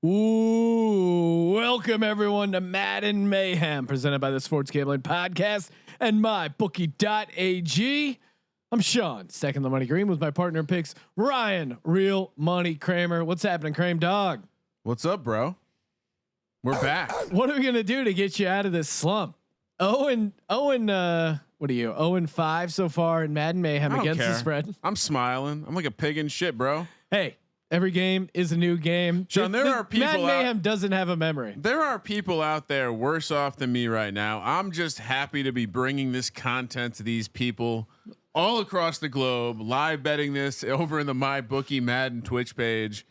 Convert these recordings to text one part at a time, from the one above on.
Ooh, welcome everyone to Madden Mayhem, presented by the Sports Gambling Podcast and MyBookie.ag. I'm Sean, stacking the money green with my partner in picks, Ryan, Real Money Kramer. What's happening, Kramer dog? What's up, bro? We're back. What are we gonna do to get you out of this slump? What are you? 0-5 so far in Madden Mayhem against the spread. I'm smiling. I'm like a pig in shit, bro. Hey. Every game is a new game. Sean, there are people Madden Mayhem doesn't have a memory. There are people out there worse off than me right now. I'm just happy to be bringing this content to these people all across the globe, live betting this over in the MyBookie Madden Twitch page.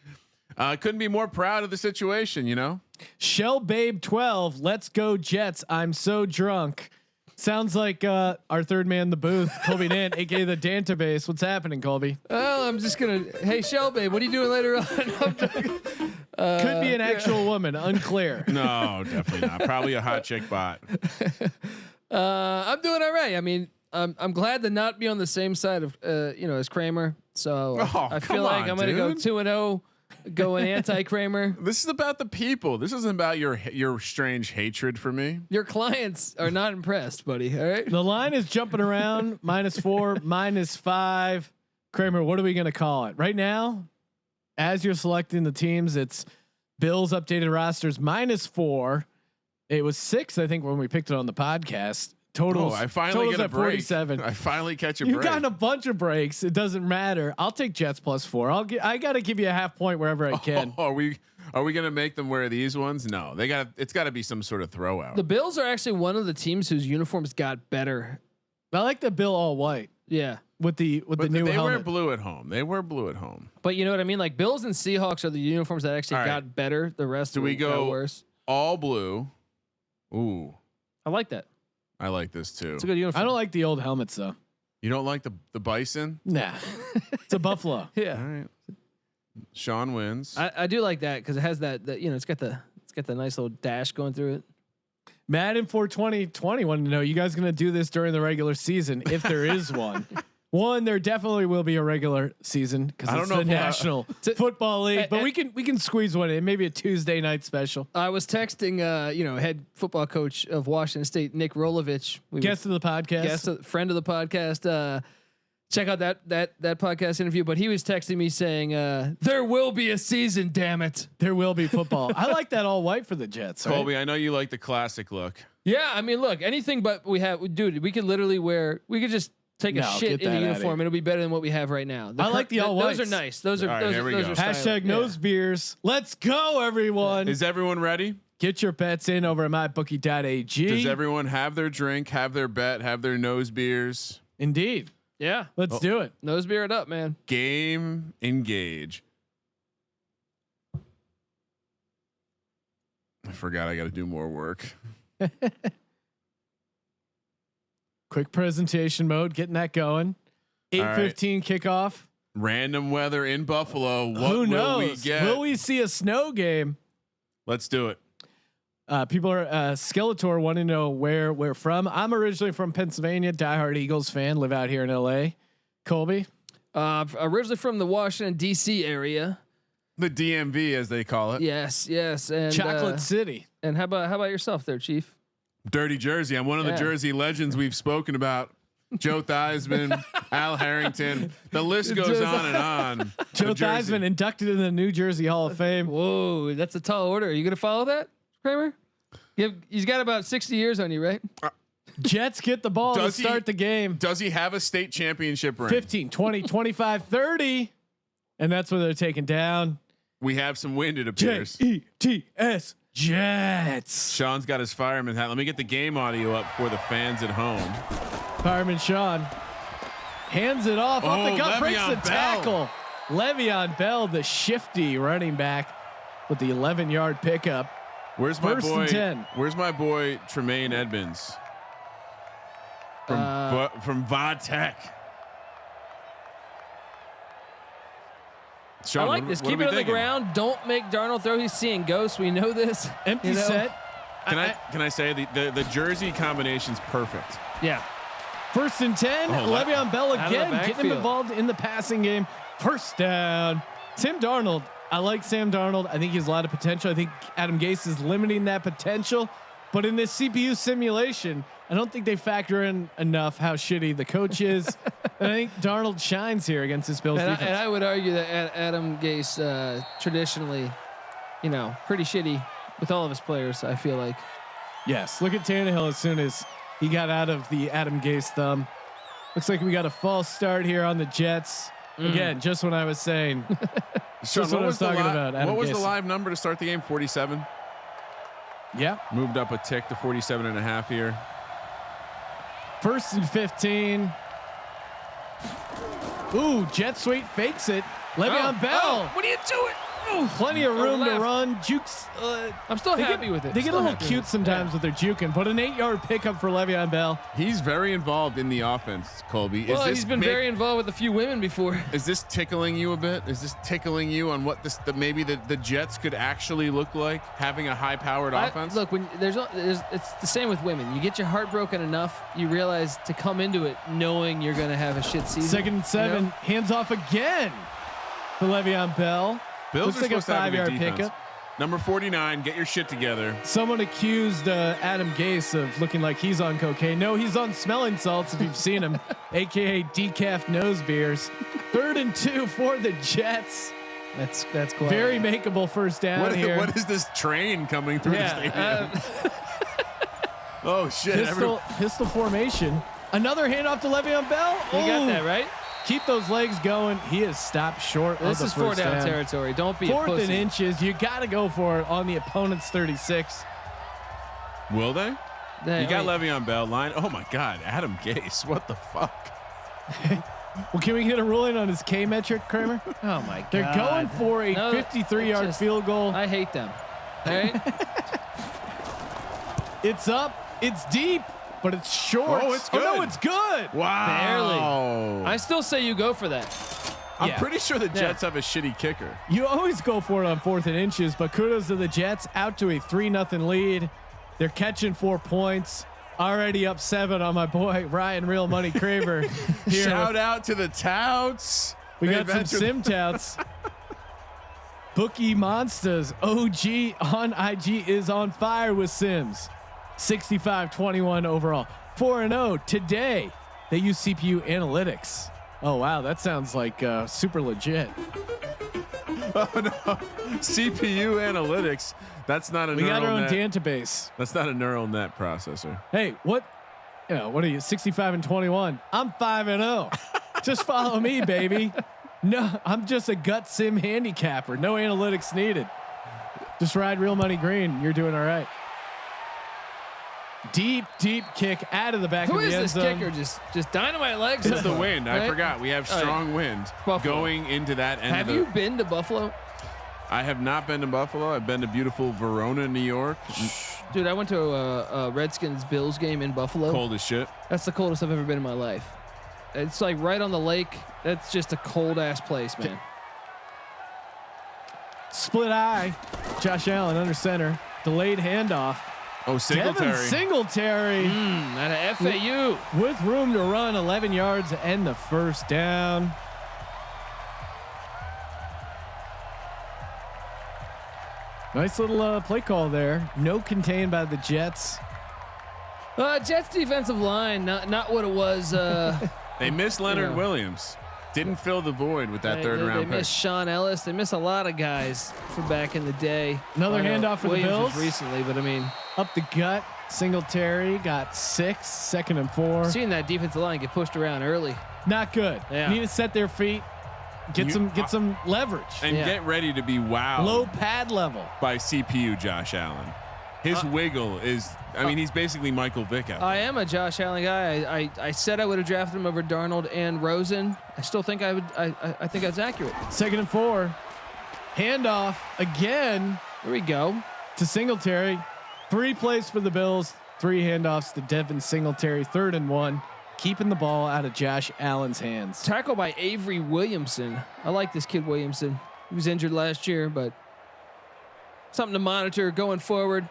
Couldn't be more proud of the situation, you know? Shell Babe 12, let's go Jets. I'm so drunk. Sounds like our third man in the booth, Colby Dant, aka the Dantabase. What's happening, Colby? Oh, I'm just gonna. Hey, Shell Babe, what are you doing later on? Could be an actual woman, unclear. No, definitely not. Probably a hot chick bot. I'm doing all right. I mean, I'm glad to not be on the same side of as Kramer. So I feel like I'm gonna go 2-0. Going anti-Kramer. This is about the people. This isn't about your strange hatred for me. Your clients are not impressed, buddy. All right. The line is jumping around -4, -5. Kramer, what are we going to call it right now? As you're selecting the teams, it's Bills updated rosters -4. It was 6, I think, when we picked it on the podcast. Totals. I finally get a break. 47. I finally catch a You've break. gotten a bunch of breaks. It doesn't matter. I'll take Jets +4. I got to give you a half point wherever I can. Are we gonna make them wear these ones? No, it's got to be some sort of throwout. The Bills are actually one of the teams whose uniforms got better. I like the Bill all white. Yeah, with the new they helmet. wear blue at home. They wear blue at home. But you know what I mean? Like Bills and Seahawks are the uniforms that actually got better. The rest do we go worse? All blue? Ooh, I like that. I like this too. It's a good uniform. I don't like the old helmets though. You don't like the bison? Nah, it's a buffalo. Yeah. All right. Sean wins. I do like that because it has that it's got the nice little dash going through it. Madden for 2020 wanted to know, you guys going to do this during the regular season if there is one? There definitely will be a regular season because it's the National Football League, but we can squeeze one in, maybe a Tuesday night special. I was texting, head football coach of Washington State, Nick Rolovich, guest of the podcast, friend of the podcast. Check out that podcast interview. But he was texting me saying, "There will be a season, damn it. There will be football." I like that all white for the Jets. Colby, right? I know you like the classic look. Yeah, I mean, look, anything but we have, dude. We could literally we could just take a shit in the uniform. It'll be better than what we have right now. I like the all whites. Those are nice. Those are hashtag nose beers. Let's go, everyone. Is everyone ready? Get your bets in over at MyBookie.ag. Does everyone have their drink, have their bet, have their nose beers? Indeed. Yeah. Let's do it. Nose beer it up, man. Game engage. I forgot I got to do more work. Quick presentation mode, getting that going. 8:15 kickoff. Random weather in Buffalo. What Who knows? will we get? Will we see a snow game? Let's do it. People are Skeletor wanting to know where we're from. I'm originally from Pennsylvania, diehard Eagles fan. Live out here in LA. Colby, originally from the Washington D.C. area, the DMV as they call it. Yes, and Chocolate City. And how about yourself, there, Chief? Dirty Jersey. I'm one of the Jersey legends we've spoken about. Joe Theismann, Al Harrington. The list goes on and on. Joe Theismann inducted in the New Jersey Hall of Fame. Whoa, that's a tall order. Are you gonna follow that, Kramer? He's got about 60 years on you, right? Jets get the ball to start the game. Does he have a state championship ring? 15, 20, 25, 30. And that's where they're taken down. We have some wind, it appears. Jets. Jets. Sean's got his fireman hat. Let me get the game audio up for the fans at home. Fireman Sean hands it off the gut, breaks the tackle. Le'Veon Bell, the shifty running back, with the 11-yard pickup. Where's my First boy? and 10. Where's my boy Tremaine Edmonds from Vodtech? Sean, I like this. Keep it on the ground. Don't make Darnold throw. He's seeing ghosts. We know this. Empty set. Can I say the jersey combination's perfect? Yeah. First and 10. Le'Veon Bell again getting him involved in the passing game. First down. Tim Darnold I like Sam Darnold. I think he has a lot of potential. I think Adam Gase is limiting that potential. But in this CPU simulation, I don't think they factor in enough how shitty the coach is. And I think Darnold shines here against this Bills defense. And I would argue that Adam Gase traditionally, pretty shitty with all of his players, I feel like. Yes. Look at Tannehill as soon as he got out of the Adam Gase thumb. Looks like we got a false start here on the Jets. Again, just when I was saying. Sean, what was talking about? Adam what was Gase. the live number to start the game? 47. Yeah. Moved up a tick to 47.5 here. 1st and 15. Ooh, jet sweep fakes it. Le'Veon Bell. Oh, what are you doing? Plenty of room to run. Jukes. I'm still happy with it. They get a little cute sometimes with their juking, but an 8-yard pickup for Le'Veon Bell. He's very involved in the offense, Colby. Well, he's been very involved with a few women before. Is this tickling you a bit? Is this tickling you on what maybe the Jets could actually look like having a high-powered offense? Look, when there's it's the same with women. You get your heart broken enough, you realize to come into it knowing you're going to have a shit season. 2nd and 7, hands off again for Le'Veon Bell. Bills Looks like a 5-yard pickup. Number 49, get your shit together. Someone accused Adam Gase of looking like he's on cocaine. No, he's on smelling salts if you've seen him, aka decaf nose beers. 3rd and 2 for the Jets. That's cool. Very makeable first down here. What is this train coming through the stadium? Oh shit! Pistol formation. Another handoff to Le'Veon Bell. You got that right. Keep those legs going. He is stopped short. This is 4th down territory. Don't be 4th a pussy. and inches. You got to go for it on the opponent's 36. Will they? Yeah, you got Le'Veon Bell line. Oh my God, Adam Gase. What the fuck? Well, can we get a ruling on his K metric, Kramer? Oh my God. They're going for a 53-yard field goal. I hate them. All right. It's up. It's deep. But it's short. Oh, it's good. Oh, no, it's good. Wow. Barely. I still say you go for that. I'm pretty sure the Jets have a shitty kicker. You always go for it on 4th and inches, but kudos to the Jets, out to a 3-0 lead. They're catching 4 points. Already up 7 on my boy Ryan Real Money Kramer. Shout out to the touts. We got some sim touts. Bookie Monsters OG on IG is on fire with Sims. 65-21 overall. 4-0 today. They use CPU analytics. Oh wow, that sounds like super legit. Oh no, CPU analytics. That's not a neural net. We got our own database. That's not a neural net processor. Hey, what are you? 65-21. I'm 5-0. Just follow me, baby. No, I'm just a gut sim handicapper. No analytics needed. Just ride Real Money Green. You're doing all right. Deep kick out of the back of the end zone. Who is this kicker? Just dynamite legs. It's the wind. I forgot. We have strong wind going into that end. Have you been to Buffalo? I have not been to Buffalo. I've been to beautiful Verona, New York. Dude, I went to a Redskins Bills game in Buffalo. Cold as shit. That's the coldest I've ever been in my life. It's like right on the lake. That's just a cold ass place, man. Split eye. Josh Allen under center. Delayed handoff. Oh, Singletary. Devin Singletary. Out of FAU. With room to run, 11 yards and the first down. Nice little play call there. No contained by the Jets. Jets defensive line, not what it was. They missed Leonard Williams. Didn't fill the void with that third round pick. They missed Sean Ellis. They miss a lot of guys from back in the day. Another handoff for Williams the Bills. Was recently, but I mean, up the gut. Singletary got 6, 2nd and 4. Seeing that defensive line get pushed around early. Not good. Yeah. Need to set their feet. Get some leverage. And get ready to be wowed. Low pad level. By CPU Josh Allen. His wiggle is, he's basically Michael Vick out there. I am a Josh Allen guy. I said I would have drafted him over Darnold and Rosen. I still think I would. I think that's accurate. 2nd and 4. Handoff again. There we go. To Singletary. 3 plays for the Bills. 3 handoffs to Devin Singletary. 3rd and 1. Keeping the ball out of Josh Allen's hands. Tackle by Avery Williamson. I like this kid Williamson. He was injured last year, but something to monitor going forward.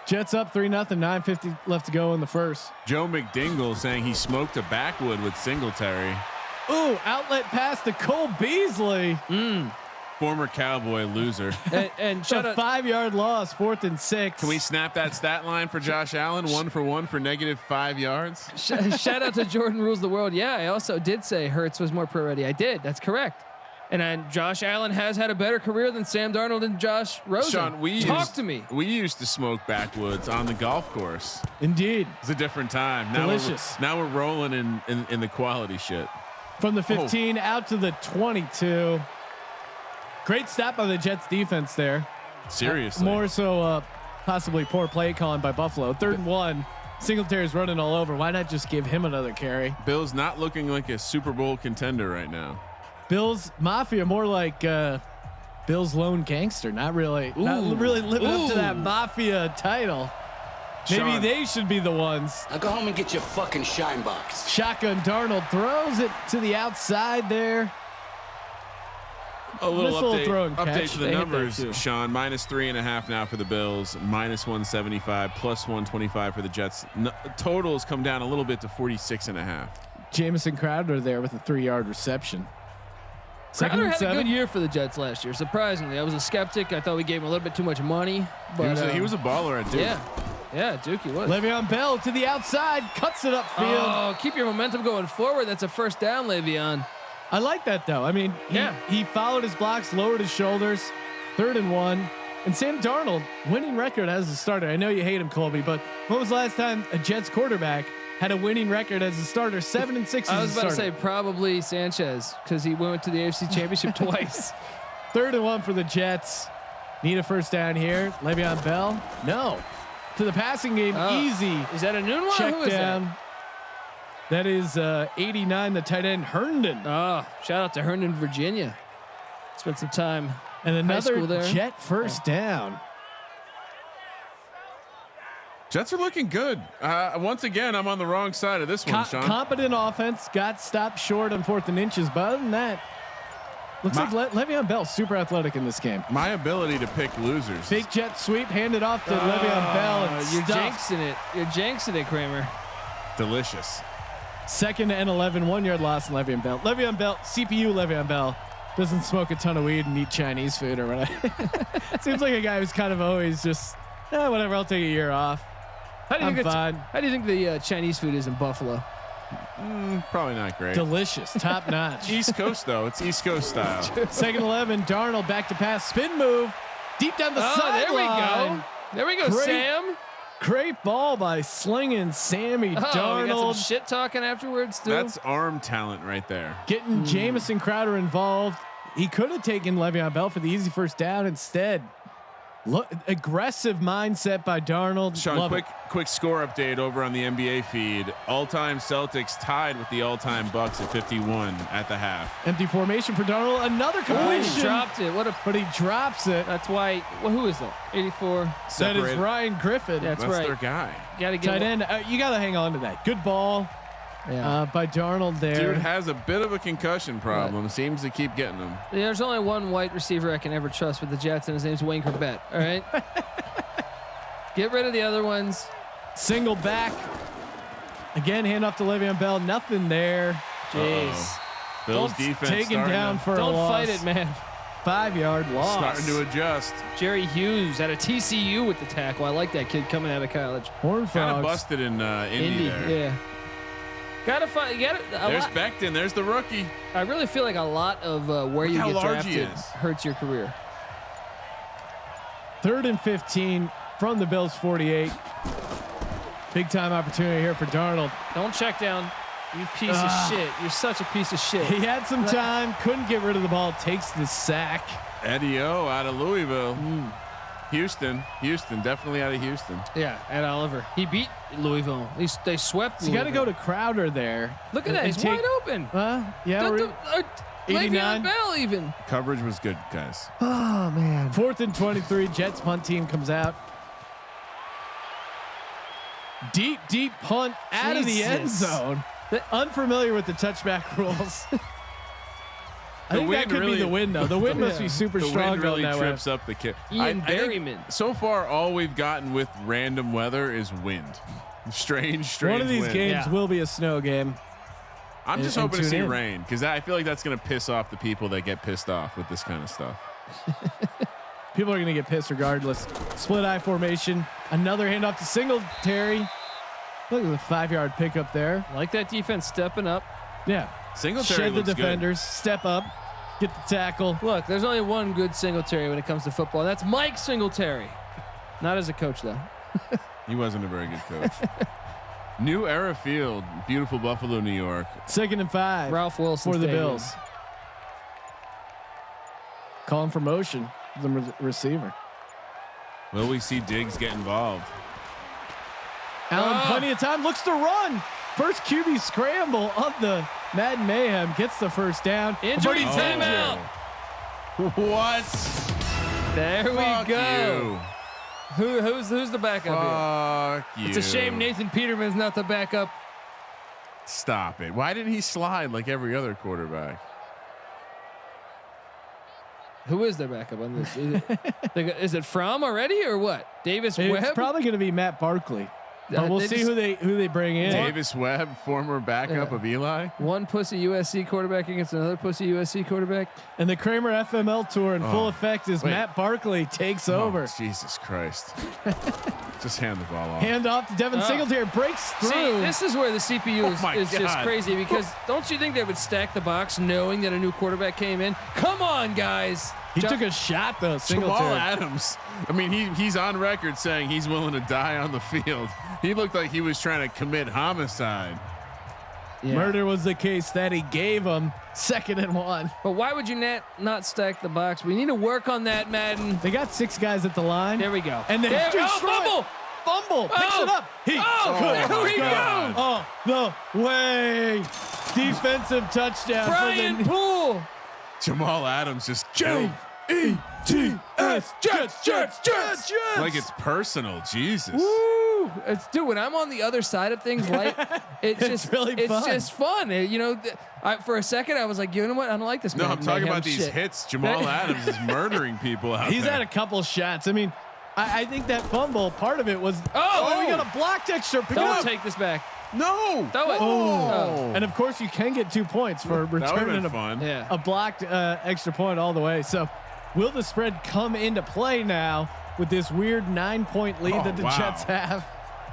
Jets up 3-0. 9:50 left to go in the first. Joe McDingle saying he smoked a backwood with Singletary. Ooh, outlet pass to Cole Beasley. Former Cowboy loser. And shout out 5-yard loss, 4th and 6. Can we snap that stat line for Josh Allen? 1 for 1 for -5 yards. Shout out to Jordan Rules the World. Yeah, I also did say Hurts was more pro ready. I did. That's correct. And then Josh Allen has had a better career than Sam Darnold and Josh Rosen. Sean, talk to me. We used to smoke backwoods on the golf course. Indeed, it's a different time. Now delicious. Now we're rolling in the quality shit. From the 15 out to the 22. Great stop by the Jets defense there. Seriously, more so possibly poor play calling by Buffalo. 3rd and 1. Singletary's running all over. Why not just give him another carry? Bill's not looking like a Super Bowl contender right now. Bill's Mafia, more like Bill's lone gangster. Not really living up to that Mafia title. Maybe Sean, they should be the ones. Now go home and get your fucking shine box. Shotgun Darnold throws it to the outside there. a little update catch. to the numbers, Sean. -3.5 now for the Bills. -175, +125 for the Jets. Totals come down a little bit to 46.5. Jamison Crowder there with a 3-yard reception. Crowder had a good year for the Jets last year. Surprisingly, I was a skeptic. I thought we gave him a little bit too much money. But he was a baller at Duke. Yeah, Duke he was. Le'Veon Bell to the outside, cuts it upfield. Oh, keep your momentum going forward. That's a first down, Le'Veon. I like that though. I mean, he followed his blocks, lowered his shoulders. 3rd and 1. And Sam Darnold, winning record as a starter. I know you hate him, Colby, but when was the last time a Jets quarterback had a winning record as a starter? 7 and 6. I was about to say probably Sanchez because he went to the AFC Championship twice. 3rd and 1 for the Jets. Need a first down here. Le'Veon Bell, no. To the passing game, easy. Is that a new one? Check Who is down. That is 89, the tight end Herndon. Oh, shout out to Herndon, Virginia. Spent some time and another there. Jet first down. Jets are looking good. Once again, I'm on the wrong side of this one, Sean. Competent offense, got stopped short on 4th and inches, but other than that, looks like Le'Veon Bell super athletic in this game. My ability to pick losers. Big jet sweep, handed off to Le'Veon Bell. And you're jinxing it. You're jinxing it, Kramer. Delicious. 2nd and 11, 1-yard loss in Le'Veon Bell. Le'Veon Bell, CPU Le'Veon Bell, doesn't smoke a ton of weed and eat Chinese food or whatever. Seems like a guy who's kind of always just, whatever, I'll take a year off. I'm fine. How do you think the Chinese food is in Buffalo? Probably not great. Delicious, top notch. East Coast though, it's East Coast style. 2nd 11, Darnold back to pass, spin move, deep down the sideline. There we go, Sam. Great ball by slinging Sammy Darnold. We got some shit talking afterwards too. That's arm talent right there. Getting Jamison Crowder involved. He could have taken Le'Veon Bell for the easy first down instead. Look, aggressive mindset by Darnold. Sean, quick score update over on the NBA feed. All-time Celtics tied with the all-time Bucks at 51 at the half. Empty formation for Darnold. Another completion. He dropped it. But he drops it. That's why. Well, who is that? 84. That is Ryan Griffin. That's right. Their guy. Got to get tight end. You got to hang on to that. Good ball. By Darnold there. Dude has a bit of a concussion problem. Seems to keep getting him. There's only one white receiver I can ever trust with the Jets, and his name's Wayne Corbett. All right. Get rid of the other ones. Single back. Again, hand off to Le'Veon Bell. Nothing there. Jeez. Bill's defense taken down for a loss. Don't fight it, man. 5-yard loss. Starting to adjust. Jerry Hughes out of TCU with the tackle. I like that kid coming out of college. Horned Frogs. Kind of busted in Indy there. Yeah. Gotta find. There's Becton. There's the rookie. I really feel like a lot of where you get drafted hurts your career. 3rd and 15 from the Bills 48. Big time opportunity here for Darnold. Don't check down. You piece of shit. You're such a piece of shit. He had some time. Couldn't get rid of the ball. Takes the sack. Eddie O out of Louisville. Houston, definitely out of Houston. Yeah, Ed Oliver. He beat Louisville. At least they swept. So you got to go to Crowder there. Look at that. He's wide open. Yeah. 89. Bell even. Coverage was good, guys. Oh man. 4th and 23. Jets punt team comes out. Deep punt out of the end zone. Unfamiliar with the touchback rules. I think that could be the wind, though. The wind must be super strong. The wind really trips up the kid. Ian Berryman. So far, all we've gotten with random weather is wind. Strange. One of these games will be a snow game. I'm just hoping to see rain because I feel like that's going to piss off the people that get pissed off with this kind of stuff. People are going to get pissed regardless. Split eye formation. Another handoff to Singletary. Look at the 5-yard pickup there. Like that defense stepping up. Yeah. Singletary shed the defenders. Good. Step up. Get the tackle. Look, there's only one good Singletary when it comes to football. That's Mike Singletary. Not as a coach, though. He wasn't a very good coach. New Era Field, beautiful Buffalo, New York. 2nd and 5. Ralph Wilson for the Bills. Calling for motion. The receiver. Will we see Diggs get involved? Allen, plenty of time. Looks to run. First QB scramble of the Madden Mayhem. Gets the first down. Injury timeout. What? There we go. You. Who's the backup here? You. It's a shame Nathan Peterman's not the backup. Stop it. Why didn't he slide like every other quarterback? Who is their backup on this? Is it Fromm already or what? Davis Webb? It's probably going to be Matt Barkley. But we'll see who they bring in. Davis Webb, former backup of Eli. One pussy USC quarterback against another pussy USC quarterback. And the Kramer FML tour in full effect as Matt Barkley takes over. Jesus Christ. Just hand the ball off. Hand off to Devin Singletary. Breaks through. See, this is where the CPU is just crazy because don't you think they would stack the box knowing that a new quarterback came in? Come on, guys. He took a shot, though. Singletary. Jamal Adams. I mean, he's on record saying he's willing to die on the field. He looked like he was trying to commit homicide. Yeah. Murder was the case that he gave him. 2nd and 1. But why would you not stack the box? We need to work on that, Madden. They got 6 guys at the line. There we go. And then fumble. Picks it up. There we go. Oh, no way. Defensive touchdown. Brian Poole. Jamal Adams just Jets. like it's personal. Jesus. Woo. Dude, when I'm on the other side of things, like it's just really fun. It's just fun. You know, for a second I was like, you know what? I don't like this. No, Madden I'm talking Mayhem about these shit. hits. Jamal Adams is murdering people out He's there. had a couple shots. I mean, I think that fumble, part of it was, we got a blocked extra. Don't take this back. No. Throw it. Oh. And of course you can get 2 points for returning a blocked extra point all the way. So will the spread come into play now with this weird 9-point lead that the Jets have?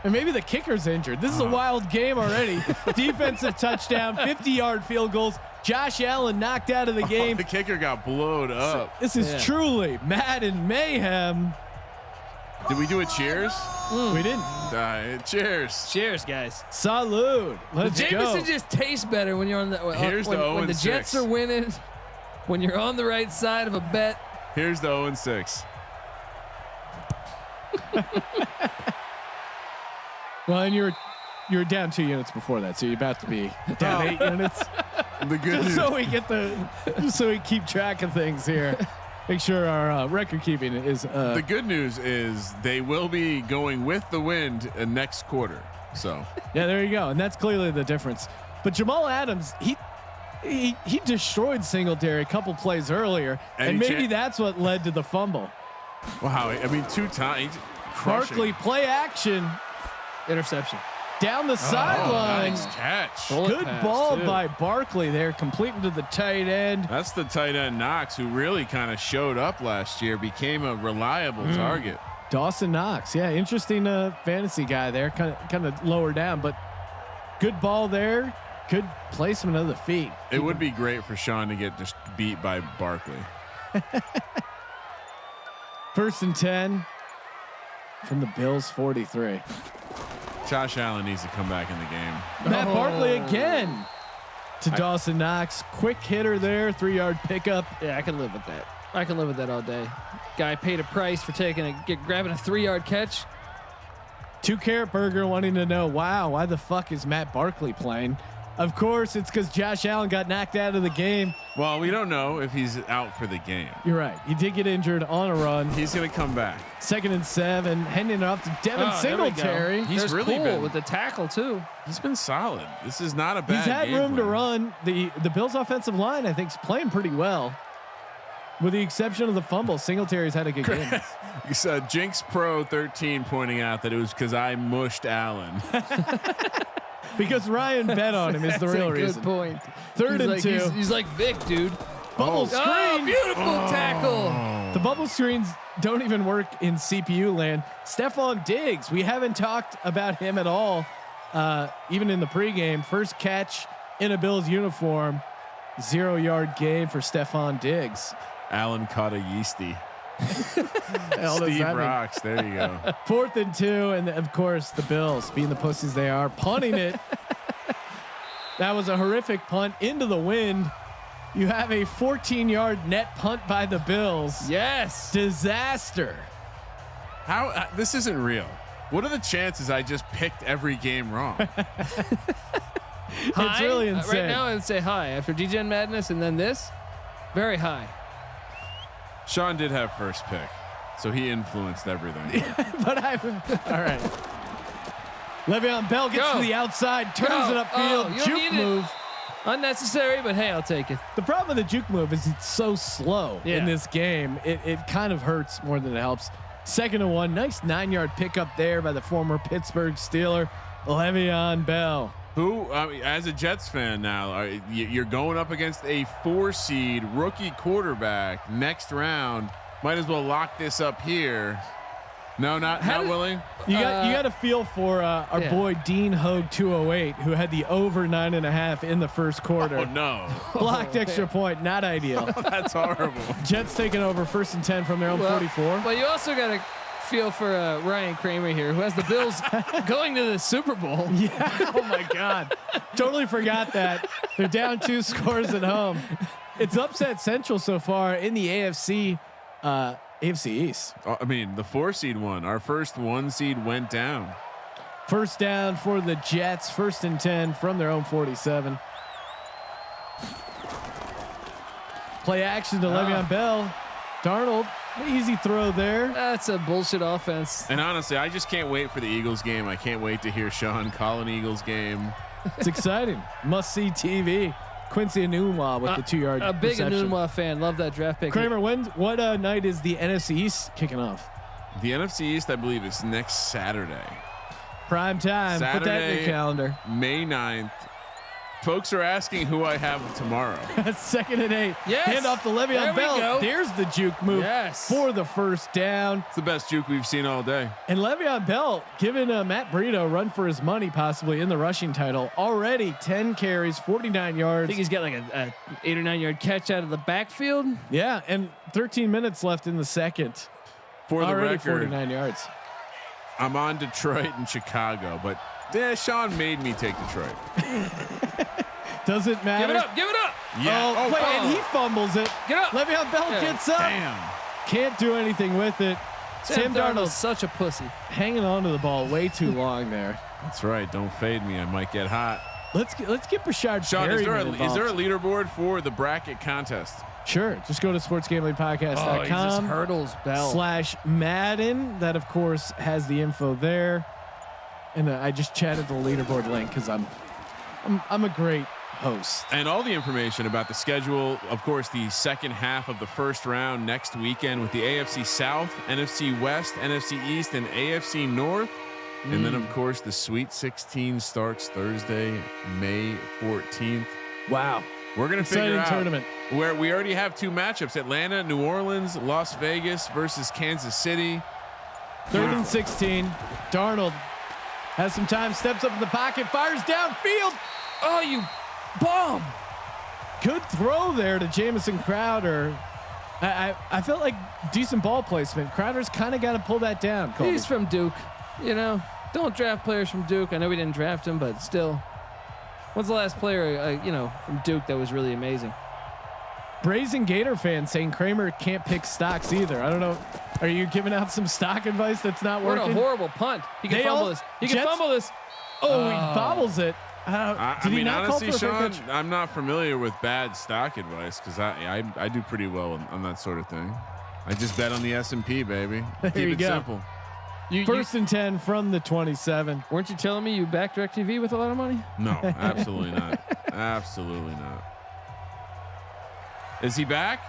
And maybe the kicker's injured. This is a wild game already. Defensive touchdown, 50-yard field goals. Josh Allen knocked out of the game. The kicker got blowed up. This is truly Madden Mayhem. Did we do a cheers? We didn't. Cheers. Cheers, guys. Salud. Let's go. Jameson just tastes better when you're on the when the Jets are winning. When you're on the right side of a bet. Here's the 0-6. Well, and you're down 2 units before that, so you're about to be down 8 units. The good news. So we keep track of things here. Make sure our record keeping is. The good news is they will be going with the wind next quarter. So yeah, there you go, and that's clearly the difference. But Jamal Adams, he destroyed Singletary a couple plays earlier, and maybe that's what led to the fumble. Wow, I mean 2 times. Barkley play action, interception. Down the sideline. Nice catch. Good ball by Barkley there, completing to the tight end. That's the tight end Knox, who really kind of showed up last year, became a reliable target. Dawson Knox, yeah, interesting fantasy guy there, kind of lower down, but good ball there. Good placement of the feet. It would be great for Sean to get just beat by Barkley. 1st and 10 from the Bills 43. Josh Allen needs to come back in the game. Matt Barkley again to Dawson Knox. Quick hitter there, 3-yard pickup. Yeah, I can live with that. I can live with that all day. Guy paid a price for grabbing a 3-yard catch. 2 Carrot Burger wanting to know, wow, why the fuck is Matt Barkley playing? Of course, it's because Josh Allen got knocked out of the game. Well, we don't know if he's out for the game. You're right. He did get injured on a run. He's going to come back. 2nd and 7, handing it off to Devin Singletary. He's really cool with the tackle too. He's been solid. This is not a bad. He's had room to run. The Bills' offensive line, I think, is playing pretty well. With the exception of the fumble, Singletary's had a good game. You said Jinx Pro 13 pointing out that it was because I mushed Allen. because Ryan bet on him is the real reason. Good point. Third and 2. He's like Vic, dude. Bubble screen. Oh, beautiful tackle. The bubble screens don't even work in CPU land. Stephon Diggs, we haven't talked about him at all, even in the pregame. First catch in a Bills uniform, 0-yard gain for Stephon Diggs. Allen caught a yeasty. Steve Rocks. There you go. 4th and 2, and of course the Bills, being the pussies they are, punting it. That was a horrific punt into the wind. You have a 14-yard net punt by the Bills. Yes. Disaster. How this isn't real. What are the chances I just picked every game wrong? It's really insane. Right now, I'd say high after DGen Madness and then this. Very high. Sean did have first pick, so he influenced everything. But all right. Le'Veon Bell gets to the outside, turns it upfield, juke move. Unnecessary, but hey, I'll take it. The problem with the juke move is it's so slow in this game. It kind of hurts more than it helps. 2nd and 1, nice 9-yard pickup there by the former Pittsburgh Steeler, Le'Veon Bell. Who, as a Jets fan now, you're going up against a 4-seed rookie quarterback next round. Might as well lock this up here. No, not willing. You got a feel for our boy Dean Hogue 208, who had the over 9.5 in the first quarter. Oh no! Blocked extra point, not ideal. Oh, that's horrible. Jets taking over 1st and 10 from their own 44. But you also got to feel for Ryan Kramer here, who has the Bills going to the Super Bowl. Yeah. Oh my God. Totally forgot that. They're down 2 scores at home. It's upset central so far in the AFC East. I mean, the 4-seed won. Our first 1-seed went down. First down for the Jets. 1st and 10 from their own 47. Play action to Le'Veon Bell. Darnold, easy throw there. That's a bullshit offense. And honestly, I just can't wait for the Eagles game. I can't wait to hear Sean call an Eagles game. It's exciting. Must see TV. Quincy Enunwa with the 2-yard A big reception. Enunwa fan. Love that draft pick. Kramer, what night is the NFC East kicking off? The NFC East, I believe, is next Saturday. Prime time. Put that in your calendar. May 9th. Folks are asking who I have tomorrow. 2nd and 8. Yes. Hand off to Le'Veon Bell. There's the juke move for the first down. It's the best juke we've seen all day. And Le'Veon Bell giving Matt Breida a run for his money, possibly in the rushing title. Already 10 carries, 49 yards. I think he's got like a 8 or 9 yard catch out of the backfield. Yeah, and 13 minutes left in the second. For the already record, 49 yards. I'm on Detroit and Chicago, but Sean made me take Detroit. Doesn't matter. Give it up. Yeah. And he fumbles it. Get up. Le'Veon Bell gets up. Damn. Can't do anything with it. Sam Darnold's such a pussy. Hanging on to the ball way too long there. That's right. Don't fade me. I might get hot. Let's get Brashard Sean, is there a involved. leaderboard for the bracket contest? Sure. Just go to sportsgamblingpodcast.com hurdles Bell /Madden. That of course has the info there. And I just chatted the leaderboard link because I'm a great host. And all the information about the schedule, of course, the second half of the first round next weekend with the AFC South, NFC West, NFC East, and AFC North. And then, of course, the Sweet 16 starts Thursday, May 14th. Wow. We're going to figure out tournament where we already have 2 matchups: Atlanta, New Orleans, Las Vegas versus Kansas City. 3rd and 16. Darnold has some time, steps up in the pocket, fires downfield. Oh, you bomb. Good throw there to Jamison Crowder. I felt like decent ball placement. Crowder's kind of got to pull that down. Colby. He's from Duke. You know, don't draft players from Duke. I know we didn't draft him, but still. When's the last player, from Duke that was really amazing? Brazen Gator fan saying Kramer can't pick stocks either. I don't know. Are you giving out some stock advice that's not working? What a horrible punt. He can fumble this. He can fumble this. Oh, he bobbles it. I mean, honestly, Sean, I'm not familiar with bad stock advice because I do pretty well on that sort of thing. I just bet on the S&P, baby. There Keep you it go. simple. First and 10 from the 27. Weren't you telling me you backed DirecTV with a lot of money? No, absolutely not. Absolutely not. Is he back?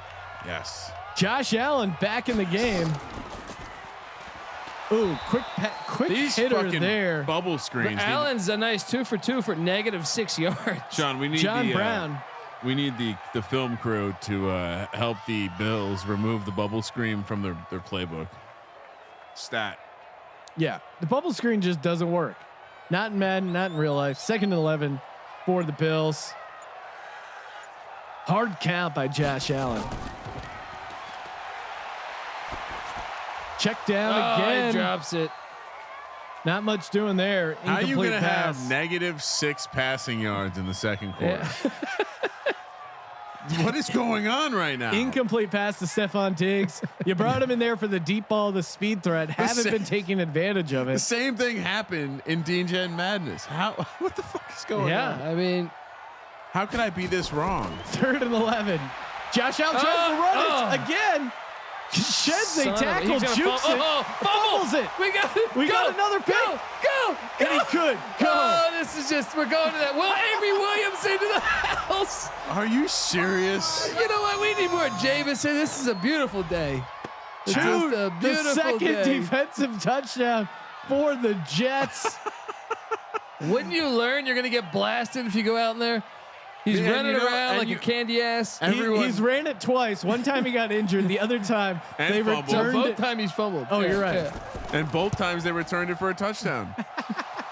Yes. Josh Allen back in the game. Ooh, quick These hitter fucking there. bubble screens. Allen's a nice 2 for 2 for -6 yards. John, we need John Brown. We need the film crew to help the Bills remove the bubble screen from their playbook. Stat. Yeah, the bubble screen just doesn't work. Not in Madden, not in real life. 2nd and 11 for the Bills. Hard count by Josh Allen. Check down again. He drops it. Not much doing there. How are you going to have pass. -6 passing yards in the second quarter? Yeah. What is going on right now? Incomplete pass to Stephon Diggs. You brought him in there for the deep ball, the speed threat. Haven't been taking advantage of The it. same thing happened in Degen Madness. What the fuck is going on? Yeah, I mean, How could I be this wrong? 3rd and 11. Josh Allen tries to run it again. Sheds a tackle, jukes it, fumbles it. We got another pick. Go. And he could go. Oh, this is just, we're going to that. Will Avery Williams into the house. Are you serious? You know what? We need more Jamison. This is a beautiful day. It's just a The beautiful second day. defensive touchdown for the Jets. Wouldn't you learn you're going to get blasted if you go out in there? He's running around like a candy ass. He's ran it twice. One time he got injured. The other time And they fumbled. returned Both it. times he's fumbled. Oh, you're right. Yeah. And both times they returned it for a touchdown.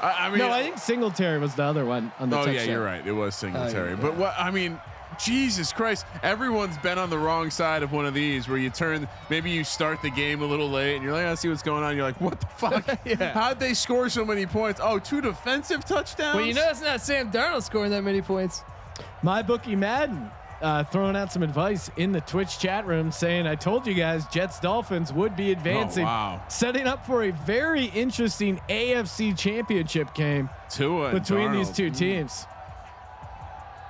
I mean, No, I think Singletary was the other one on the touchdown. yeah, you're right. It was Singletary. yeah. But what I mean, Jesus Christ, everyone's been on the wrong side of one of these where you turn, maybe you start the game a little late and you're like, I see what's going on. You're like, what the fuck? Yeah. How'd they score so many points? Oh, 2 defensive touchdowns? Well, you know it's not Sam Darnold scoring that many points. My bookie Madden throwing out some advice in the Twitch chat room saying, I told you guys Jets Dolphins would be advancing, setting up for a very interesting AFC championship game between these two teams.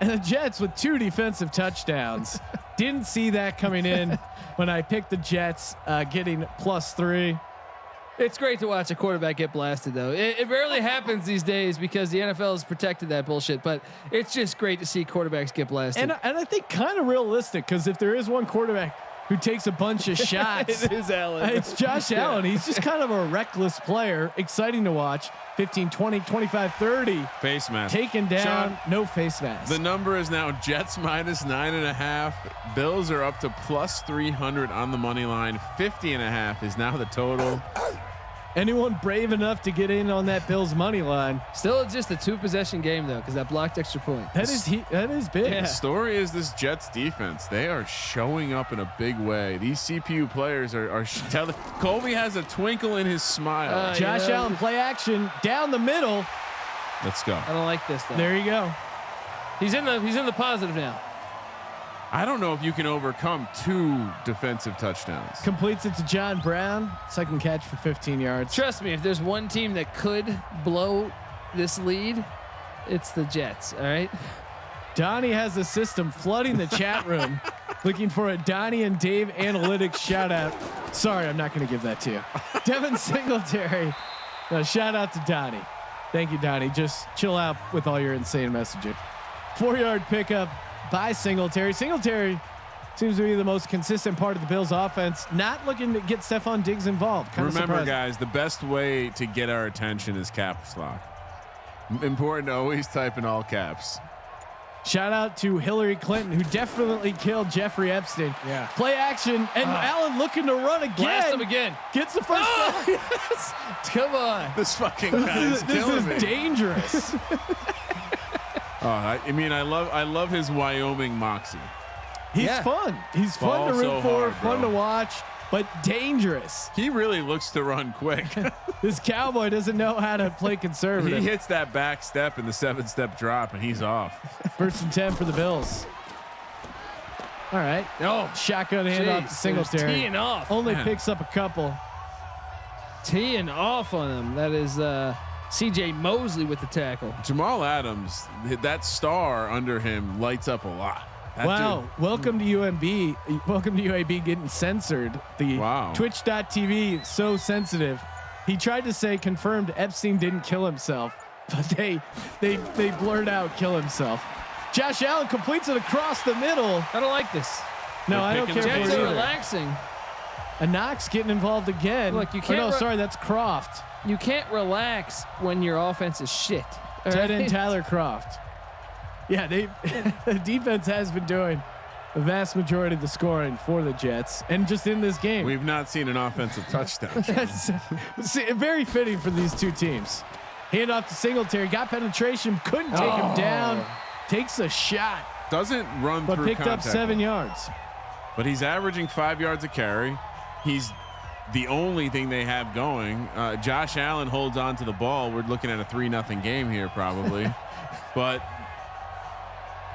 And the Jets with 2 defensive touchdowns. Didn't see that coming in when I picked the Jets getting +3. It's great to watch a quarterback get blasted, though. It rarely happens these days because the NFL has protected that bullshit. But it's just great to see quarterbacks get blasted. And I think kind of realistic, because if there is one quarterback who takes a bunch of shots, it is Allen. It's Josh Allen. He's just kind of a reckless player. Exciting to watch. 15, 20, 25, 30. Face mask. Taken down. Sean, no face mask. The number is now Jets -9.5. Bills are up to +300 on the money line. 50.5 is now the total. Anyone brave enough to get in on that Bills money line? Still just a 2-possession game, though, because that blocked extra point. That is big. Yeah. The story is this Jets defense. They are showing up in a big way. These CPU players are Colby has a twinkle in his smile. Josh Allen play action down the middle. Let's go. I don't like this, though. There you go. He's in the positive now. I don't know if you can overcome 2 defensive touchdowns. Completes it to John Brown. Second catch for 15 yards. Trust me, if there's one team that could blow this lead, it's the Jets. All right. Donnie has a system flooding the chat room, looking for a Donnie and Dave analytics shout out. Sorry, I'm not going to give that to you. Devin Singletary. No, shout out to Donnie. Thank you, Donnie. Just chill out with all your insane messaging. 4-yard pickup by Singletary. Singletary seems to be the most consistent part of the Bills offense. Not looking to get Stephon Diggs involved. Remember, guys, the best way to get our attention is caps lock. Important to always type in all caps. Shout out to Hillary Clinton, who definitely killed Jeffrey Epstein. Yeah. Play action, and Allen looking to run again. Blast him again. Gets the first down. Yes. Come on. This fucking guy is killing me. This is dangerous. I love his Wyoming moxie. He's fun. He's fun to root so for, hard, fun to watch, but dangerous. He really looks to run quick. This cowboy doesn't know how to play conservative. He hits that back step in the 7-step drop, and he's off. 1st and 10 for the Bills. All right. Oh, Shotgun handoff to Singletary. Teeing off. Only picks up a couple. Teeing off on him. That is CJ Mosley with the tackle. Jamal Adams, that star under him lights up a lot. Wow. Welcome to UMB. Welcome to UAB getting censored. The Twitch.tv so sensitive. He tried to say confirmed Epstein didn't kill himself, but they blurred out kill himself. Josh Allen completes it across the middle. I don't like this. No, I don't care. Jets are relaxing. And Knox getting involved again. Look, you can't. Oh, no, sorry, that's Croft. You can't relax when your offense is shit. Tight end Tyler Croft. Yeah, the defense has been doing the vast majority of the scoring for the Jets, and just in this game, we've not seen an offensive touchdown. That's very fitting for these two teams. Hand off to Singletary, got penetration, couldn't take him down. Takes a shot, doesn't run but through picked up 7 yards. But he's averaging 5 yards a carry. He's the only thing they have going. Josh Allen holds on to the ball. We're looking at a 3-0 game here probably, but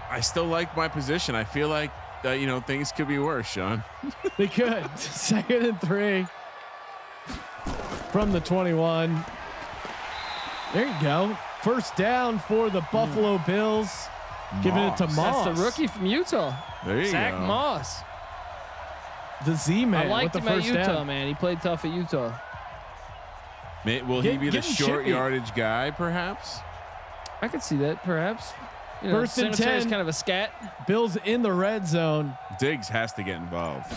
I still like my position. I feel like things could be worse, Sean. They could. 2nd and 3 from the 21. There you go. First down for the Buffalo Bills. Giving it to Moss. That's the rookie from Utah. There you Zach go. Moss. The Z-Man. I liked him at Utah, down. man. He played tough at Utah. Will he be the short chippy. yardage guy, perhaps? I could see that, perhaps. First and 10. Kind of a scat. Bills in the red zone. Diggs has to get involved.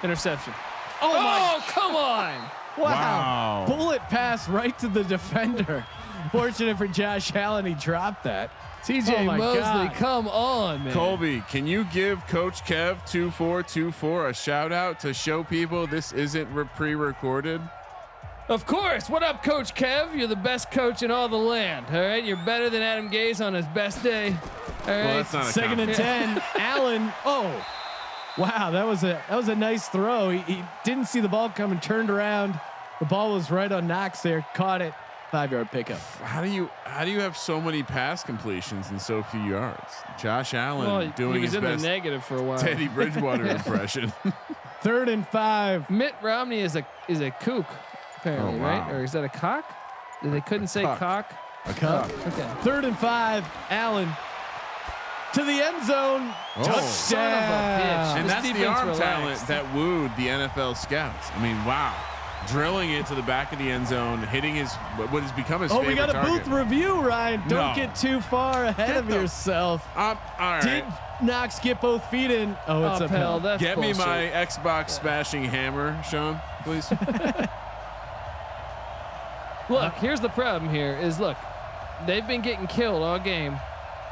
Interception. Oh, come on. Wow. Bullet pass right to the defender. Fortunate for Josh Allen, he dropped that. TJ Mosley, come on, man. Colby, can you give Coach Kev 2424 a shout out to show people this isn't pre-recorded? Of course. What up, Coach Kev? You're the best coach in all the land. All right, you're better than Adam Gase on his best day. All right. Well, that's not a 2nd and 10. Allen. Oh, wow, that was a nice throw. He didn't see the ball coming, turned around. The ball was right on Knox there, caught it. 5-yard pickup. How do you have so many pass completions in so few yards? Josh Allen doing his best. He was in the negative for a while. Teddy Bridgewater impression. 3rd and 5. Mitt Romney is a kook, apparently, right? Or is that a cock? They couldn't say cock. A cock. Okay. 3rd and 5. Allen to the end zone. Touchdown. Son of a bitch. And This that's the defense arm relaxed. talent that wooed the NFL scouts. I mean, wow. Drilling it to the back of the end zone, hitting what has become his favorite we got a target. booth review, Ryan. Don't get too far ahead of yourself. All right. Did Knox get both feet in? Oh, it's upheld. That's Get bullshit. me my Xbox smashing hammer, Sean, please. Look, here's the problem here is, look, they've been getting killed all game,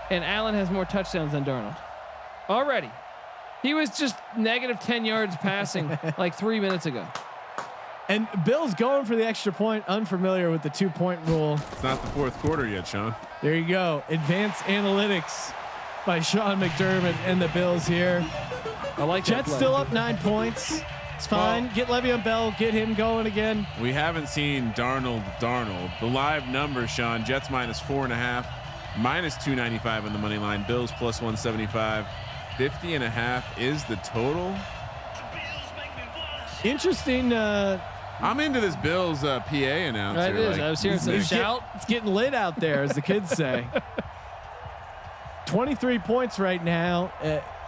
and Allen has more touchdowns than Darnold. Already. He was just negative 10 yards passing like 3 minutes ago. And Bill's going for the extra point, unfamiliar with the 2-point rule. It's not the fourth quarter yet, Sean. There you go. Advanced analytics by Sean McDermott and the Bills here. I like Jets that play. still up 9 points. It's fine. Get Le'Veon Bell. Get him going again. We haven't seen Darnold. The live numbers, Sean. Jets -4.5, -295 on the money line. Bills +175. 50.5 is the total. Interesting. I'm into this Bills PA announcer. Right, it is. I was hearing some shout. It's getting lit out there, as the kids say. 23 points right now.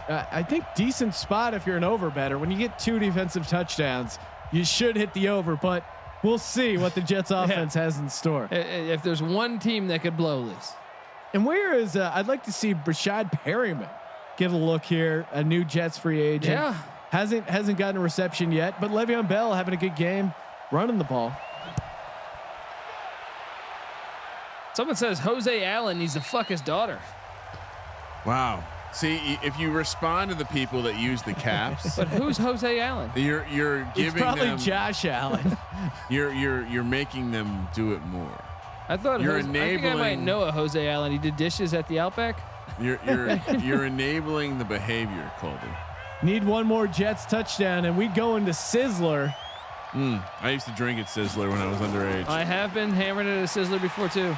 I think decent spot if you're an over better. When you get 2 defensive touchdowns, you should hit the over, but we'll see what the Jets offense has in store. If there's one team that could blow this. And where is, I'd like to see Brashad Perryman get a look here, a new Jets free agent. Yeah. Hasn't gotten a reception yet, but Le'Veon Bell having a good game, running the ball. Someone says Jose Allen needs to fuck his daughter. Wow. See, if you respond to the people that use the caps, But who's Jose Allen? you're giving It's probably them. Josh Allen. You're making them do it more. I thought You're I think I might enabling- know a Jose Allen. He did dishes at the Outback. You're enabling the behavior, Colby. Need one more Jets touchdown, and we go into Sizzler. I used to drink at Sizzler when I was underage. I have been hammered at a Sizzler before too.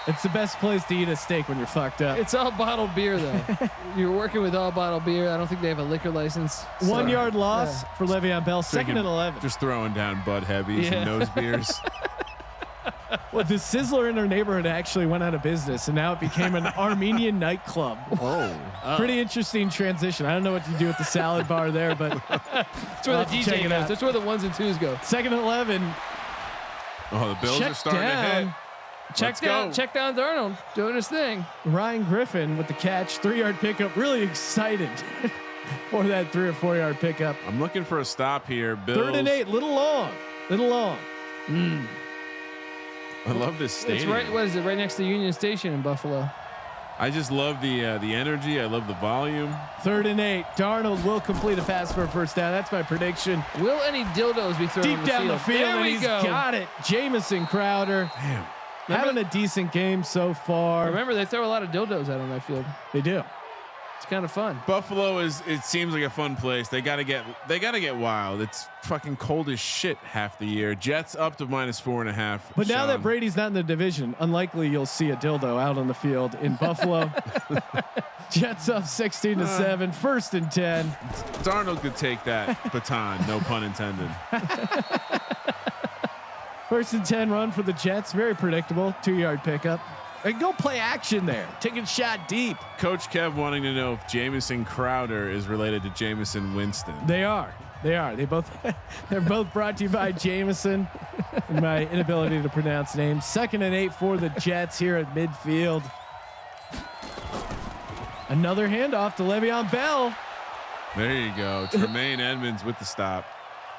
It's the best place to eat a steak when you're fucked up. It's all bottled beer though. You're working with all bottled beer. I don't think they have a liquor license. 1 yard loss for Le'Veon Bell. Drinking- 2nd and 11. Just throwing down Bud Heavies and nose beers. Well, the Sizzler in our neighborhood actually went out of business, and now it became an Armenian nightclub. Oh. Pretty interesting transition. I don't know what you do with the salad bar there, but That's where I'll the have to check DJ it goes. out. That's where the 1s and 2s go. 2nd and 11. Oh, the Bills are Check starting to hit. down. Check down Darnold doing his thing. Ryan Griffin with the catch, 3 yard pickup. Really excited. or that 3 or 4 yard pickup. I'm looking for a stop here. Bills. 3rd and 8, little long. I love this stadium. It's right. What is it? Right next to Union Station in Buffalo. I just love the energy. I love the volume. 3rd and 8. Darnold will complete a pass for a first down. That's my prediction. Will any dildos be thrown Deep down the field, There and we he's go. got it. Jamison Crowder. Damn. Having a decent game so far. Remember, they throw a lot of dildos out on that field. They do. It's kind of fun. Buffalo it seems like a fun place. They gotta get wild. It's fucking cold as shit half the year. Jets up to -4.5. But now that Brady's not in the division, unlikely you'll see a dildo out on the field in Buffalo. Jets up 16-7, 1st and 10. Darnold could take that baton, no pun intended. 1st and 10 run for the Jets. Very predictable. 2-yard pickup. And go play action there. Taking shot deep. Coach Kev wanting to know if Jamison Crowder is related to Jameson Winston. They are. They both. They're both brought to you by Jameson. And my inability to pronounce names. 2nd and 8 for the Jets here at midfield. Another handoff to Le'Veon Bell. There you go. Tremaine Edmonds with the stop.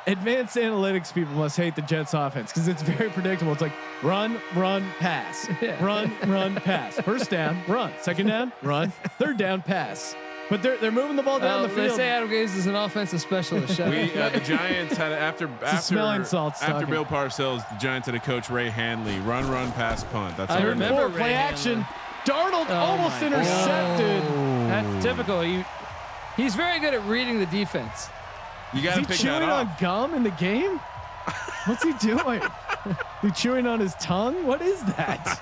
Advanced analytics people must hate the Jets offense because it's very predictable. It's like run, pass, run, pass. 1st down, run. 2nd down, run. 3rd down, pass. But they're moving the ball down the field. They say Adam Gase is an offensive specialist. The Giants had after smelling salts after talking. Bill Parcells, the Giants had a coach Ray Handley. Run, pass, punt. That's I all remember Play Ray action. Darnold almost my intercepted. That's typical. He's very good at reading the defense. You got Is to he pick chewing that on up. gum in the game? What's he doing? He chewing on his tongue? What is that?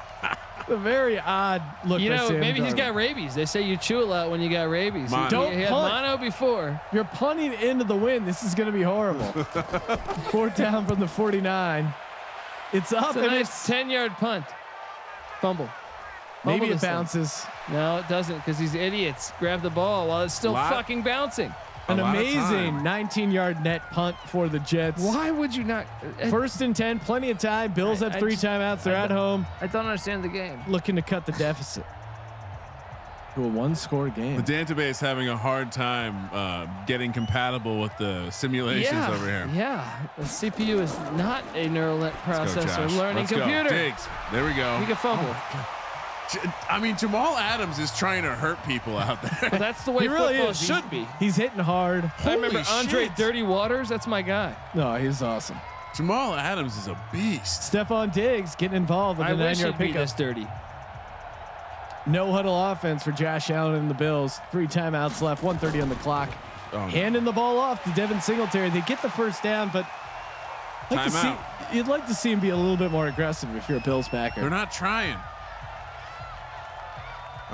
A very odd look. You by know, Sam maybe he's Darnold. got rabies. They say you chew a lot when you got rabies. Mono. Don't He had punt. mono before. You're punting into the wind. This is going to be horrible. 4th down from the 49. It's up It's a and nice it's 10-yard punt. Fumble. maybe Fumble it this thing. bounces. No, it doesn't, because these idiots grab the ball while it's still fucking bouncing. An A lot of amazing time. 19-yard net punt for the Jets. Why would you not? 1st and 10, plenty of time. Bills have 3 timeouts. They're at home, I don't understand the game. looking to cut the deficit to a 1-score game. The database is having a hard time getting compatible with the simulations over here. Yeah, the CPU is not a neural net Let's go, processor Josh. learning Let's go. computer. Diggs. There we go. He can fumble. I mean, Jamal Adams is trying to hurt people out there. But that's the way He really football is. should be. He's hitting hard. I remember Holy Andre shit. Dirty Waters. That's my guy. No, he's awesome. Jamal Adams is a beast. Stephon Diggs getting involved with I the wish 9-yard he'd be pickup. this dirty. No huddle offense for Josh Allen and the Bills. 3 timeouts left. 1:30 on the clock. Oh, no. Handing the ball off to Devin Singletary. They get the 1st down, but you'd like to see him be a little bit more aggressive if you're a Bills backer. They're not trying.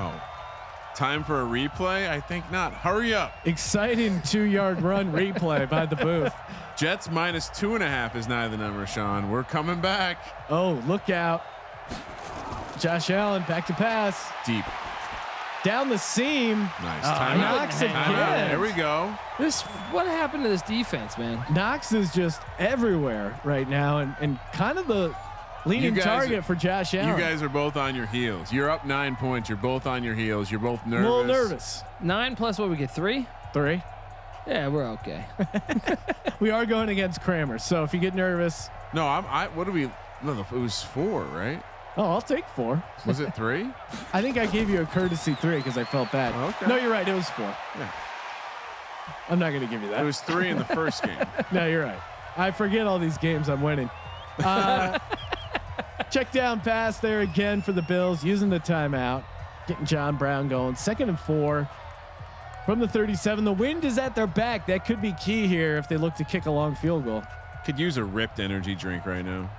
Oh, time for a replay? I think not. Hurry up. Exciting 2-yard run replay by the booth. Jets -2.5 is now the number, Sean. We're coming back. Oh, look out. Josh Allen back to pass. Deep. Down the seam. Nice. he Knox wouldn't hang Timeout. again. There we go. What happened to this defense, man? Knox is just everywhere right now and kind of the leading You guys target are- for Josh Allen. You guys are both on your heels. You're up 9 points. You're both on your heels. You're both a nervous. little nervous. 9 plus what we get 3? 3. Yeah, we're okay. We are going against Kramer, so if you get nervous, No, what do we? No, it was 4, right? oh, I'll take 4. Was it 3? I think I gave you a courtesy 3 because I felt bad. Okay. No, you're right. It was 4. Yeah. I'm not going to give you that. It was 3 in the first game. No, you're right. I forget all these games I'm winning. Check down pass there again for the Bills, using the timeout, getting John Brown going. 2nd and 4 from the 37. The wind is at their back. That could be key here if they look to kick a long field goal. Could use a ripped energy drink right now.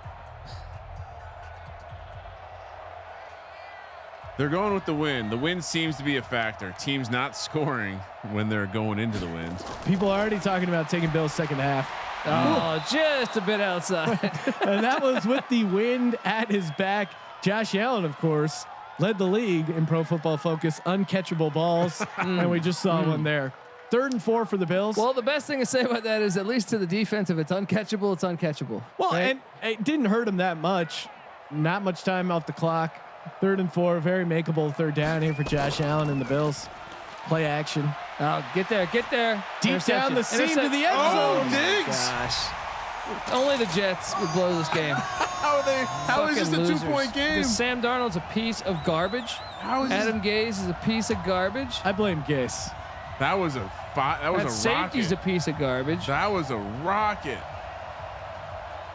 They're going with the wind. The wind seems to be a factor. Teams not scoring when they're going into the wind. People are already talking about taking Bills second half. Oh, just a bit outside. And that was with the wind at his back. Josh Allen, of course, led the league in Pro Football Focus uncatchable balls. And we just saw one there. 3rd and 4 for the Bills. Well, the best thing to say about that is at least to the defense, if it's uncatchable, it's uncatchable. Well, right? and it didn't hurt him that much. Not much time off the clock. 3rd and 4, very makeable 3rd down here for Josh Allen and the Bills. Play action. Oh, get there. Deep down the seam to the end zone. Oh, Diggs. Gosh. Only the Jets would blow this game. How is this a Fucking 2-point game? Because Sam Darnold's a piece of garbage. How is Adam Gase is a piece of garbage. I blame Gase. That was a Safety's rocket. a piece of garbage. That was a rocket.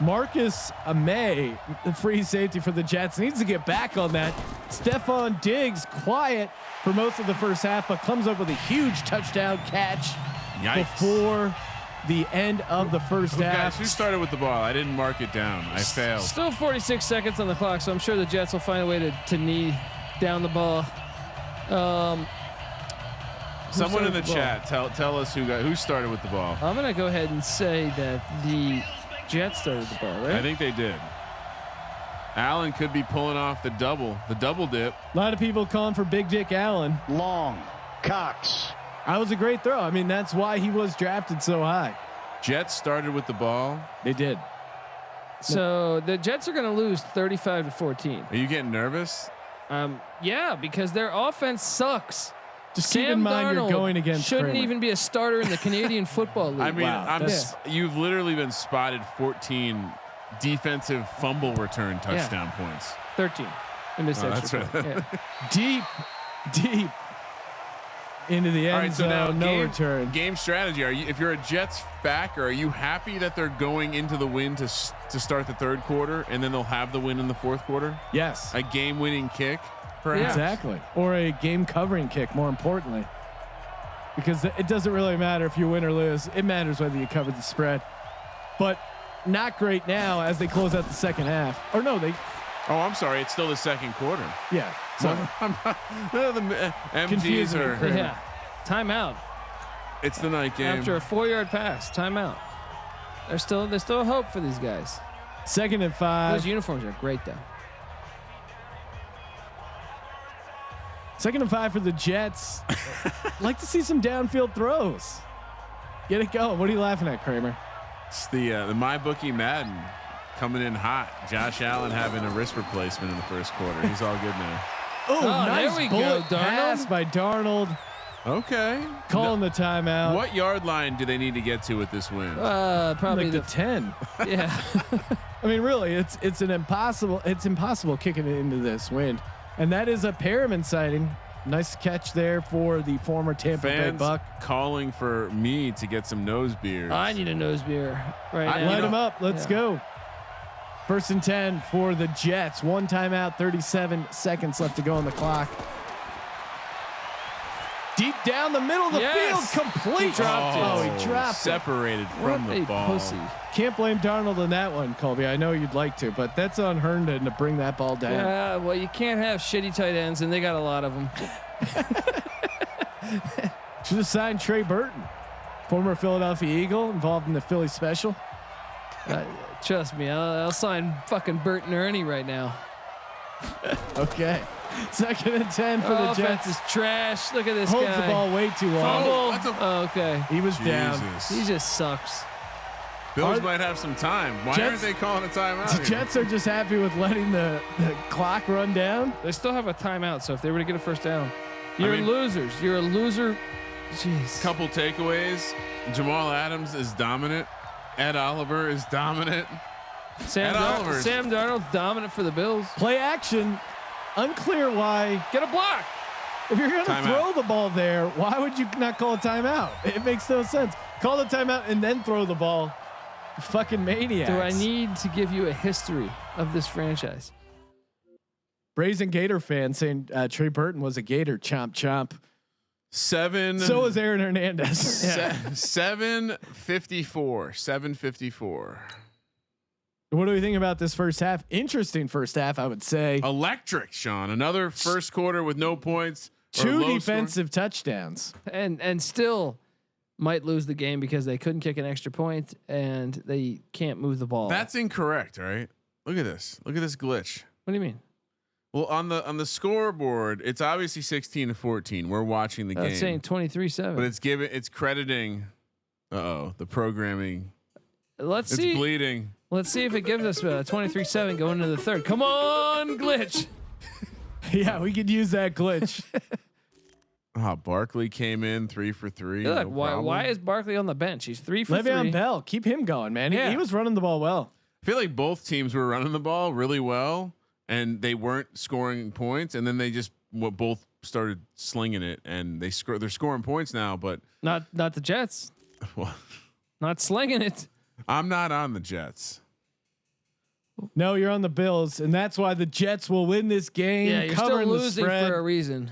Marcus Amey, the free safety for the Jets, needs to get back on that. Stephon Diggs, quiet for most of the first half, but comes up with a huge touchdown catch before the end of the first half. Guys, who started with the ball? I didn't mark it down. I failed. Still 46 seconds on the clock, so I'm sure the Jets will find a way to knee down the ball. Someone in the chat, tell us who started with the ball. I'm gonna go ahead and say that the Jets started the ball, right? I think they did. Allen could be pulling off the double dip. A lot of people calling for Big Dick Allen. Long. Cox. That was a great throw. I mean, that's why he was drafted so high. Jets started with the ball. They did. So the Jets are going to lose 35-14. Are you getting nervous? Yeah, because their offense sucks. Just Sam keep in mind Darnold you're going against shouldn't Kramer. even be a starter in the Canadian Football League. I mean, Wow, you've literally been spotted 14 defensive fumble return touchdown points. 13. In this extra that's point. right. Yeah. Deep into the end All right, so now zone. No return. Game strategy. If you're a Jets backer, are you happy that they're going into the win to start the third quarter, and then they'll have the win in the fourth quarter? Yes. A game-winning kick, perhaps? Exactly. Or a game covering kick, more importantly. Because it doesn't really matter if you win or lose. It matters whether you cover the spread. But not great now as they close out the second half. Or no, they. Oh, I'm sorry. It's still the second quarter. Yeah. Sorry. None of the MGs Confusing me, are. Kramer. Yeah. Timeout. It's the night game. After a 4-yard pass. Timeout. There's still hope for these guys. 2nd and 5. Those uniforms are great, though. 2nd and 5 for the Jets. Like to see some downfield throws. Get it going. What are you laughing at, Kramer? It's the MyBookie Madden coming in hot. Josh Allen having a wrist replacement in the first quarter. He's all good now. Oh, nice there we bullet go, Darnold. pass by Darnold. Okay. Calling the timeout. What yard line do they need to get to with this win? Probably Like the 10. yeah. I mean, really, it's impossible kicking it into this wind. And that is a Perriman sighting. Nice catch there for the former Tampa Bay Fans Buck. calling for me to get some nose beers. I need a nose beer right now. Light him up. Let's go. 1st and 10 for the Jets. 1 timeout, 37 seconds left to go on the clock. Deep down the middle of the field, complete. He dropped it. He dropped it. Separated from What the a ball. pussy. Can't blame Darnold on that one, Colby. I know you'd like to, but that's on Herndon to bring that ball down. Yeah, well, you can't have shitty tight ends, and they got a lot of them. Should have signed Trey Burton, former Philadelphia Eagle, involved in the Philly special. Trust me, I'll sign fucking Bert and Ernie right now. Okay. 2nd and 10 for the Offense Jets. is trash. Look at this Holds guy. the ball way too long. Fumble. Okay. He was down. Jesus. He just sucks. Bills might have some time. Why aren't they calling a timeout? The here? Jets are just happy with letting the clock run down. They still have a timeout, so if they were to get a first down, you're losers. You're a loser. Jeez. Couple takeaways. Jamal Adams is dominant. Ed Oliver is dominant. Sam Darnold's dominant for the Bills. Play action. Unclear why. Get a block. If you're going to Timeout. throw the ball there, why would you not call a timeout? It makes no sense. Call the timeout and then throw the ball. Fucking maniacs. Do I need to give you a history of this franchise? Brazen Gator fan saying Trey Burton was a Gator. Chomp chomp. 7. So was Aaron Hernandez. 754. 754. What do we think about this first half? Interesting first half, I would say. Electric, Sean. Another first quarter with no points. 2 defensive touchdowns. And still might lose the game because they couldn't kick an extra point and they can't move the ball. That's incorrect, right? Look at this. Look at this glitch. What do you mean? Well, on the scoreboard, it's obviously 16-14. We're watching the game. It's saying 23-7. But it's crediting. The programming. Let's It's see. bleeding. Let's see if it gives us 23-7 going into the third. Come on, glitch. Yeah, we could use that glitch. Barkley came in 3 for 3. Look, No why is Barkley on the bench? He's 3 for 3. Le'Veon Bell, keep him going, man. Yeah. He was running the ball well. I feel like both teams were running the ball really well, and they weren't scoring points, and then they just both started slinging it, and they're scoring points now, but Not the Jets. well, Not slinging it. I'm not on the Jets. No, you're on the Bills, and that's why the Jets will win this game. Yeah, you're still losing for a reason.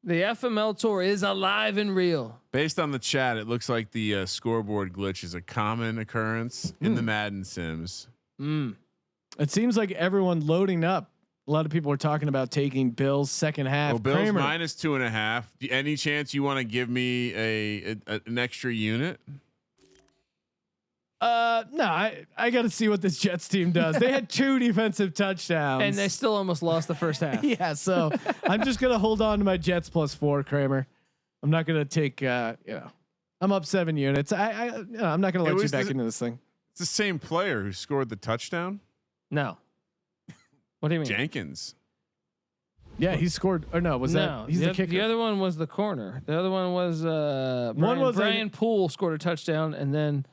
The FML tour is alive and real. Based on the chat, it looks like the scoreboard glitch is a common occurrence in the Madden Sims. It seems like everyone loading up. A lot of people are talking about taking Bills second half. Well, Bills Kramer. minus 2.5. Any chance you want to give me an extra unit? No, I got to see what this Jets team does. They had 2 defensive touchdowns, And they still almost lost the first half. yeah. So I'm just gonna hold on to my Jets +4, Kramer. I'm not gonna take. I'm up 7 units. I'm not gonna let you back into this thing. It's the same player who scored the touchdown. No. What do you mean? Jenkins. Yeah, he scored. Or no, was No, that? He's the kicker. The other one was the corner. The other one was Brian Poole scored a touchdown, and then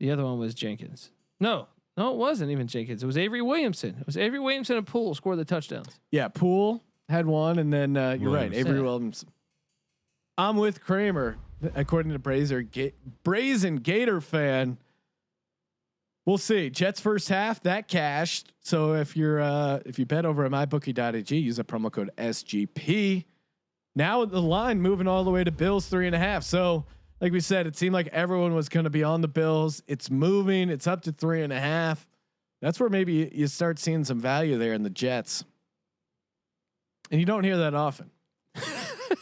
the other one was Jenkins. No, it wasn't even Jenkins. It was Avery Williamson. It was Avery Williamson and Poole scored the touchdowns. Yeah, Poole had one, and then you're right, Avery Yeah. Williams. I'm with Kramer, according to Brazen Gator fan. We'll see. Jets first half that cashed. So if you bet over at mybookie.ag, use a promo code SGP. Now the line moving all the way to Bills 3.5. So like we said, it seemed like everyone was going to be on the Bills. It's moving. It's up to 3.5. That's where maybe you start seeing some value there in the Jets. And you don't hear that often.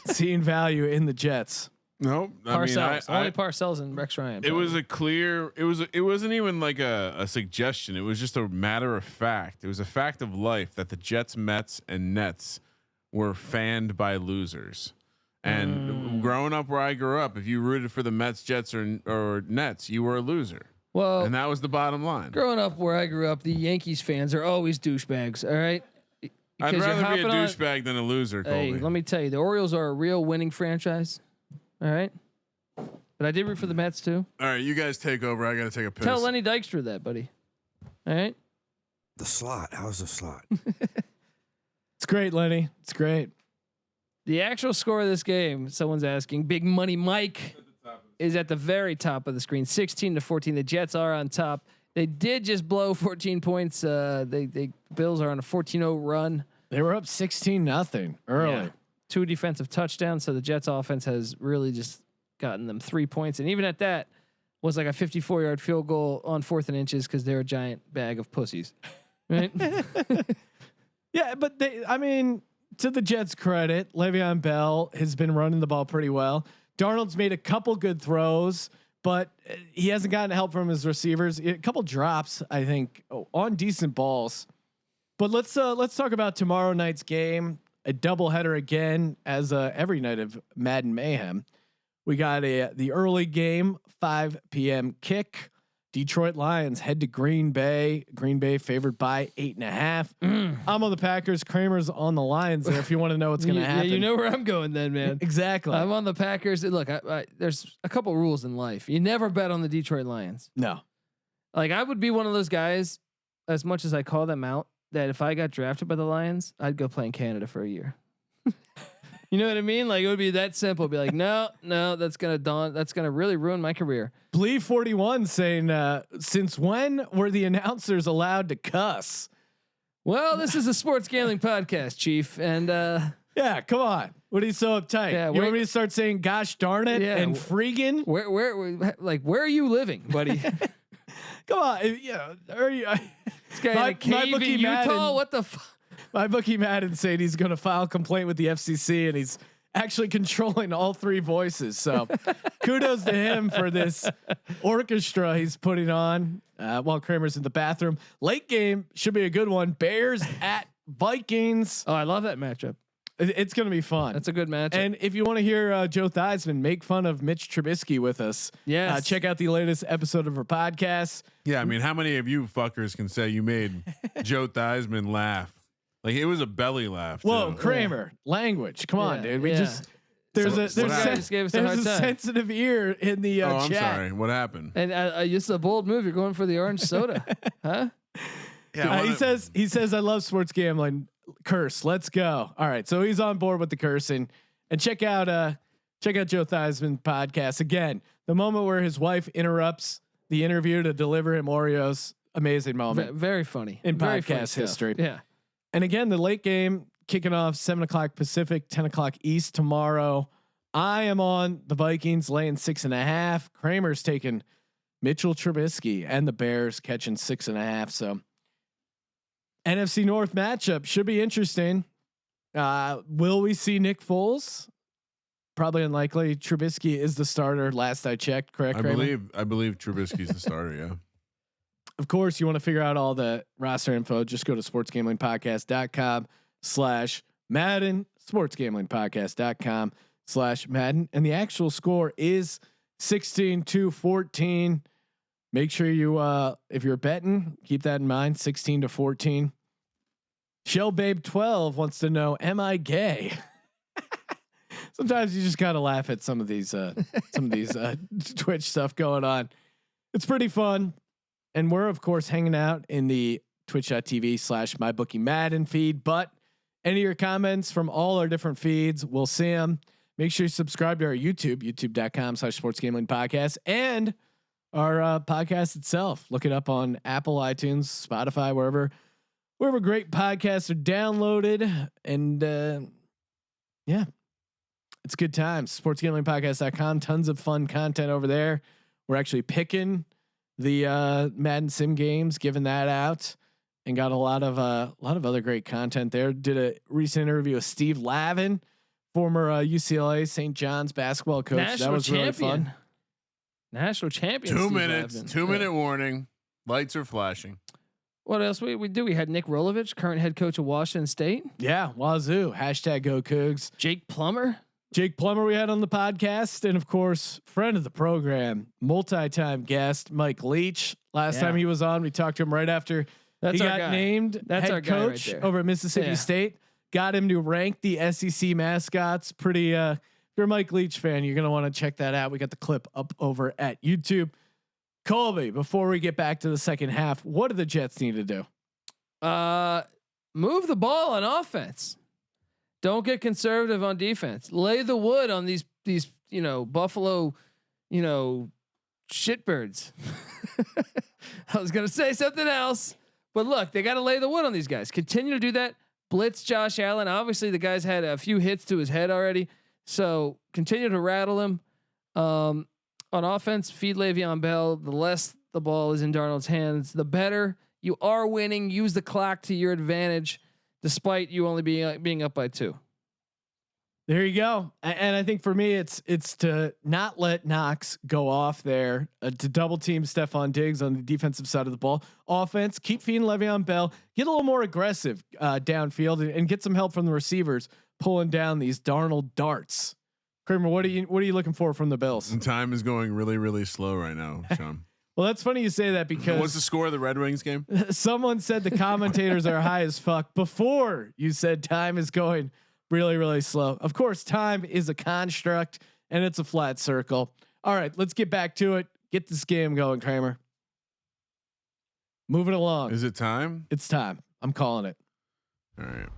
Seeing value in the Jets. Nope. Parcells. Only Parcells and Rex Ryan. It was a clear. It wasn't even like a suggestion. It was just a matter of fact. It was a fact of life that the Jets, Mets, and Nets were fanned by losers. And growing up where I grew up, if you rooted for the Mets, Jets, or Nets, you were a loser. Well, and that was the bottom line. Growing up where I grew up, the Yankees fans are always douchebags. All right. I'd Because rather be a you're hopping on- douchebag than a loser. Hey, Colby. let me tell you, the Orioles are a real winning franchise. All right. But I did root for the Mets too. All right, you guys take over. I got to take a piss. Tell Lenny Dykstra that, buddy. All right. The slot. How's the slot? It's great, Lenny. It's great. The actual score of this game, someone's asking. Big Money Mike is at the very top of the screen, 16-14. The Jets are on top. They did just blow 14 points. They Bills are on a 14-0 run. They were up 16-0 early. Yeah. 2 defensive touchdowns, so the Jets offense has really just gotten them 3 points, and even at that was like a 54-yard field goal on 4th and inches because they're a giant bag of pussies, right? Yeah, but to the Jets' credit, Le'Veon Bell has been running the ball pretty well. Darnold's made a couple good throws, but he hasn't gotten help from his receivers. A couple drops, I think, on decent balls. But let's talk about tomorrow night's game. A doubleheader again, as every night of Madden Mayhem. We got the early game, 5 p.m. kick. Detroit Lions head to Green Bay. Green Bay favored by 8.5. I'm on the Packers. Kramer's on the Lions. There, if you want to know what's going to happen, Yeah, you know where I'm going, then, man. Exactly. I'm on the Packers. Look, there's a couple rules in life. You never bet on the Detroit Lions. No. Like, I would be one of those guys, as much as I call them out, that if I got drafted by the Lions, I'd go play in Canada for a year. You know what I mean? Like, it would be that simple. Be like, no, that's gonna really ruin my career. Bleed 41 saying, since when were the announcers allowed to cuss? Well, this is a sports gambling podcast, Chief, and yeah, come on. What are you so uptight? Yeah, you want me to start saying "gosh darn it" Yeah, and "freaking"? where are you living, buddy? Come on, yeah. Are you? This guy in a cave in Utah. What the fuck? My bookie Madden said he's going to file a complaint with the FCC, and he's actually controlling all 3 voices. So kudos to him for this orchestra he's putting on while Kramer's in the bathroom. Late game should be a good one. Bears at Vikings. Oh, I love that matchup. It's going to be fun. That's a good matchup. And if you want to hear Joe Theismann make fun of Mitch Trubisky with us, yes, check out the latest episode of our podcast. Yeah, I mean, how many of you fuckers can say you made Joe Theismann laugh? Like, it was a belly laugh. Whoa, too. Kramer, language. Come on, dude. We just There's Some guy just gave us a hard a time. sensitive ear in the I'm chat. sorry. What happened? And it's a bold move. You're going for the orange soda, huh? Yeah, He says I love sports gambling. Curse. Let's go. All right, so he's on board with the cursing. And check out Joe Theismann podcast again. The moment where his wife interrupts the interview to deliver him Oreos. Amazing moment. Very funny in very podcast funny history. Yeah. And again, the late game kicking off 7:00 Pacific, 10:00 East tomorrow. I am on the Vikings laying 6.5. Kramer's taking Mitchell Trubisky and the Bears catching 6.5. So NFC North matchup should be interesting. Will we see Nick Foles? Probably unlikely. Trubisky is the starter. Last I checked, correct? I Kramer? believe Trubisky's the starter. Yeah. Of course, you want to figure out all the roster info. Just go to sportsgamblingpodcast.com/Madden, sportsgamblingpodcast.com/Madden. And the actual score is 16-14. Make sure you, if you're betting, keep that in mind, 16-14. Shell Babe 12 wants to know, am I gay? Sometimes you just gotta laugh at some of these Twitch stuff going on. It's pretty fun. And we're of course hanging out in the twitch.tv/MyBookieMadden feed, but any of your comments from all our different feeds, we'll see them. Make sure you subscribe to our youtube.com/sportsgamblingpodcast and our podcast itself. Look it up on Apple, iTunes, Spotify, wherever great podcasts are downloaded. And yeah, it's good times. Sportsgamblingpodcast.com. Tons of fun content over there. We're actually picking the Madden Sim games, giving that out, and got a lot of other great content there. Did a recent interview with Steve Lavin, former UCLA St. John's basketball coach. National that was champion. really fun. National champion. 2 Steve minutes. Lavin. 2 minute warning. Lights are flashing. What else we do? We had Nick Rolovich, current head coach of Washington State. Yeah, Wazoo. #Go Cougs. Jake Plummer. Jake Plummer we had on the podcast, and of course, friend of the program, multi-time guest Mike Leach. Last time he was on, we talked to him right after he got named head coach over at Mississippi State. Got him to rank the SEC mascots. Pretty. If you're a Mike Leach fan, you're gonna want to check that out. We got the clip up over at YouTube. Colby, before we get back to the second half, what do the Jets need to do? Move the ball on offense. Don't get conservative on defense. Lay the wood on these Buffalo, shitbirds. I was gonna say something else, but look, they got to lay the wood on these guys. Continue to do that. Blitz Josh Allen. Obviously, the guy's had a few hits to his head already, so continue to rattle him. On offense, feed Le'Veon Bell. The less the ball is in Darnold's hands, the better. You are winning. Use the clock to your advantage, despite you only being up by 2. There you go. And I think for me, it's to not let Knox go off there, to double team Stephon Diggs on the defensive side of the ball. Offense, keep feeding Le'Veon Bell, get a little more aggressive downfield, and get some help from the receivers pulling down these Darnold darts. Kramer, what are you looking for from the Bills? And time is going really, really slow right now, Sean. Well, that's funny you say that, because what's the score of the Red Wings game? Someone said the commentators are high as fuck before you said time is going really, really slow. Of course, time is a construct and it's a flat circle. All right, let's get back to it. Get this game going, Kramer. Moving along. Is it time? It's time. I'm calling it. All right.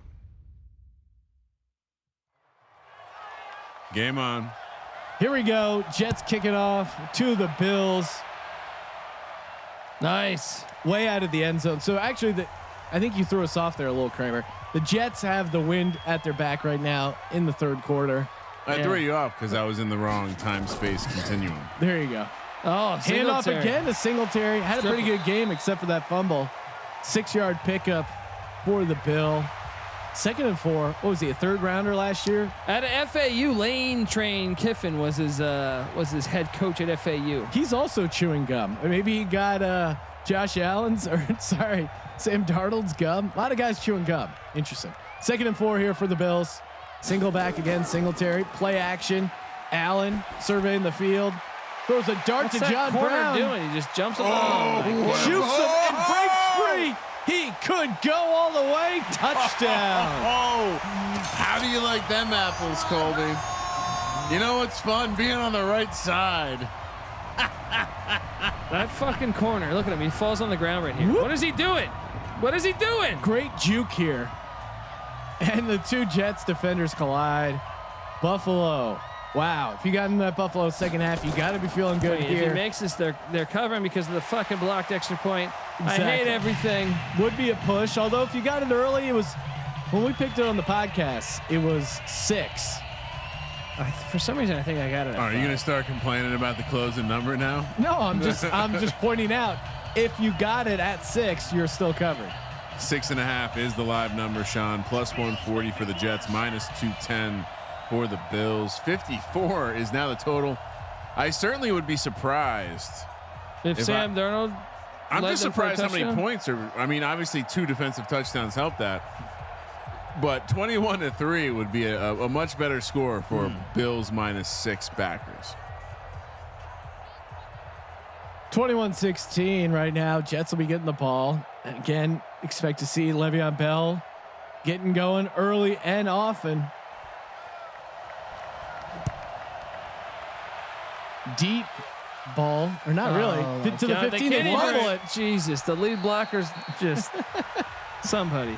Game on. Here we go. Jets kicking off to the Bills. Nice. Way out of the end zone. So actually, I think you threw us off there a little, Kramer. The Jets have the wind at their back right now in the third quarter. I threw you off because I was in the wrong time space continuum. There you go. Oh, hand off again to Singletary. Had a pretty good game except for that fumble. 6-yard pickup for the Bill. 2nd and 4. What was he, a third rounder last year? At FAU, Lane Train Kiffin was his head coach at FAU. He's also chewing gum. Maybe he got Josh Allen's Sam Darnold's gum. A lot of guys chewing gum. Interesting. 2nd and 4 here for the Bills. Single back again, Singletary. Play action. Allen surveying the field. Throws a dart to John Brown. Doing? He just jumps along. Shoots him and breaks free. He could go all the way. Touchdown. Oh, how do you like them apples, Colby? You know it's fun being on the right side. That fucking corner. Look at him. He falls on the ground right here. Whoop. What is he doing? What is he doing? Great juke here. And the two Jets defenders collide. Buffalo. Wow. If you got in that Buffalo second half, you got to be feeling good If here. he makes this, they're covering because of the fucking blocked extra point. Exactly. I hate everything. Would be a push. Although if you got it early, it was, when we picked it on the podcast, it was 6. For some reason, I think I got it. Are you going to start complaining about the closing number now? No, I'm just pointing out, if you got it at 6, you're still covered. 6.5 is the live number, Sean. Plus 140 for the Jets, minus 210 for the Bills. 54 is now the total. I certainly would be surprised if Sam Darnold. I'm led just them for a surprised how many touchdown? points are. I mean, obviously 2 defensive touchdowns help that, but 21-3 would be a much better score for Bills minus 6 backers. 21-16 right now. Jets will be getting the ball. And again, expect to see Le'Veon Bell getting going early and often. Deep ball, or not really, to the 15 and fumble it. Jesus, the lead blockers just somebody.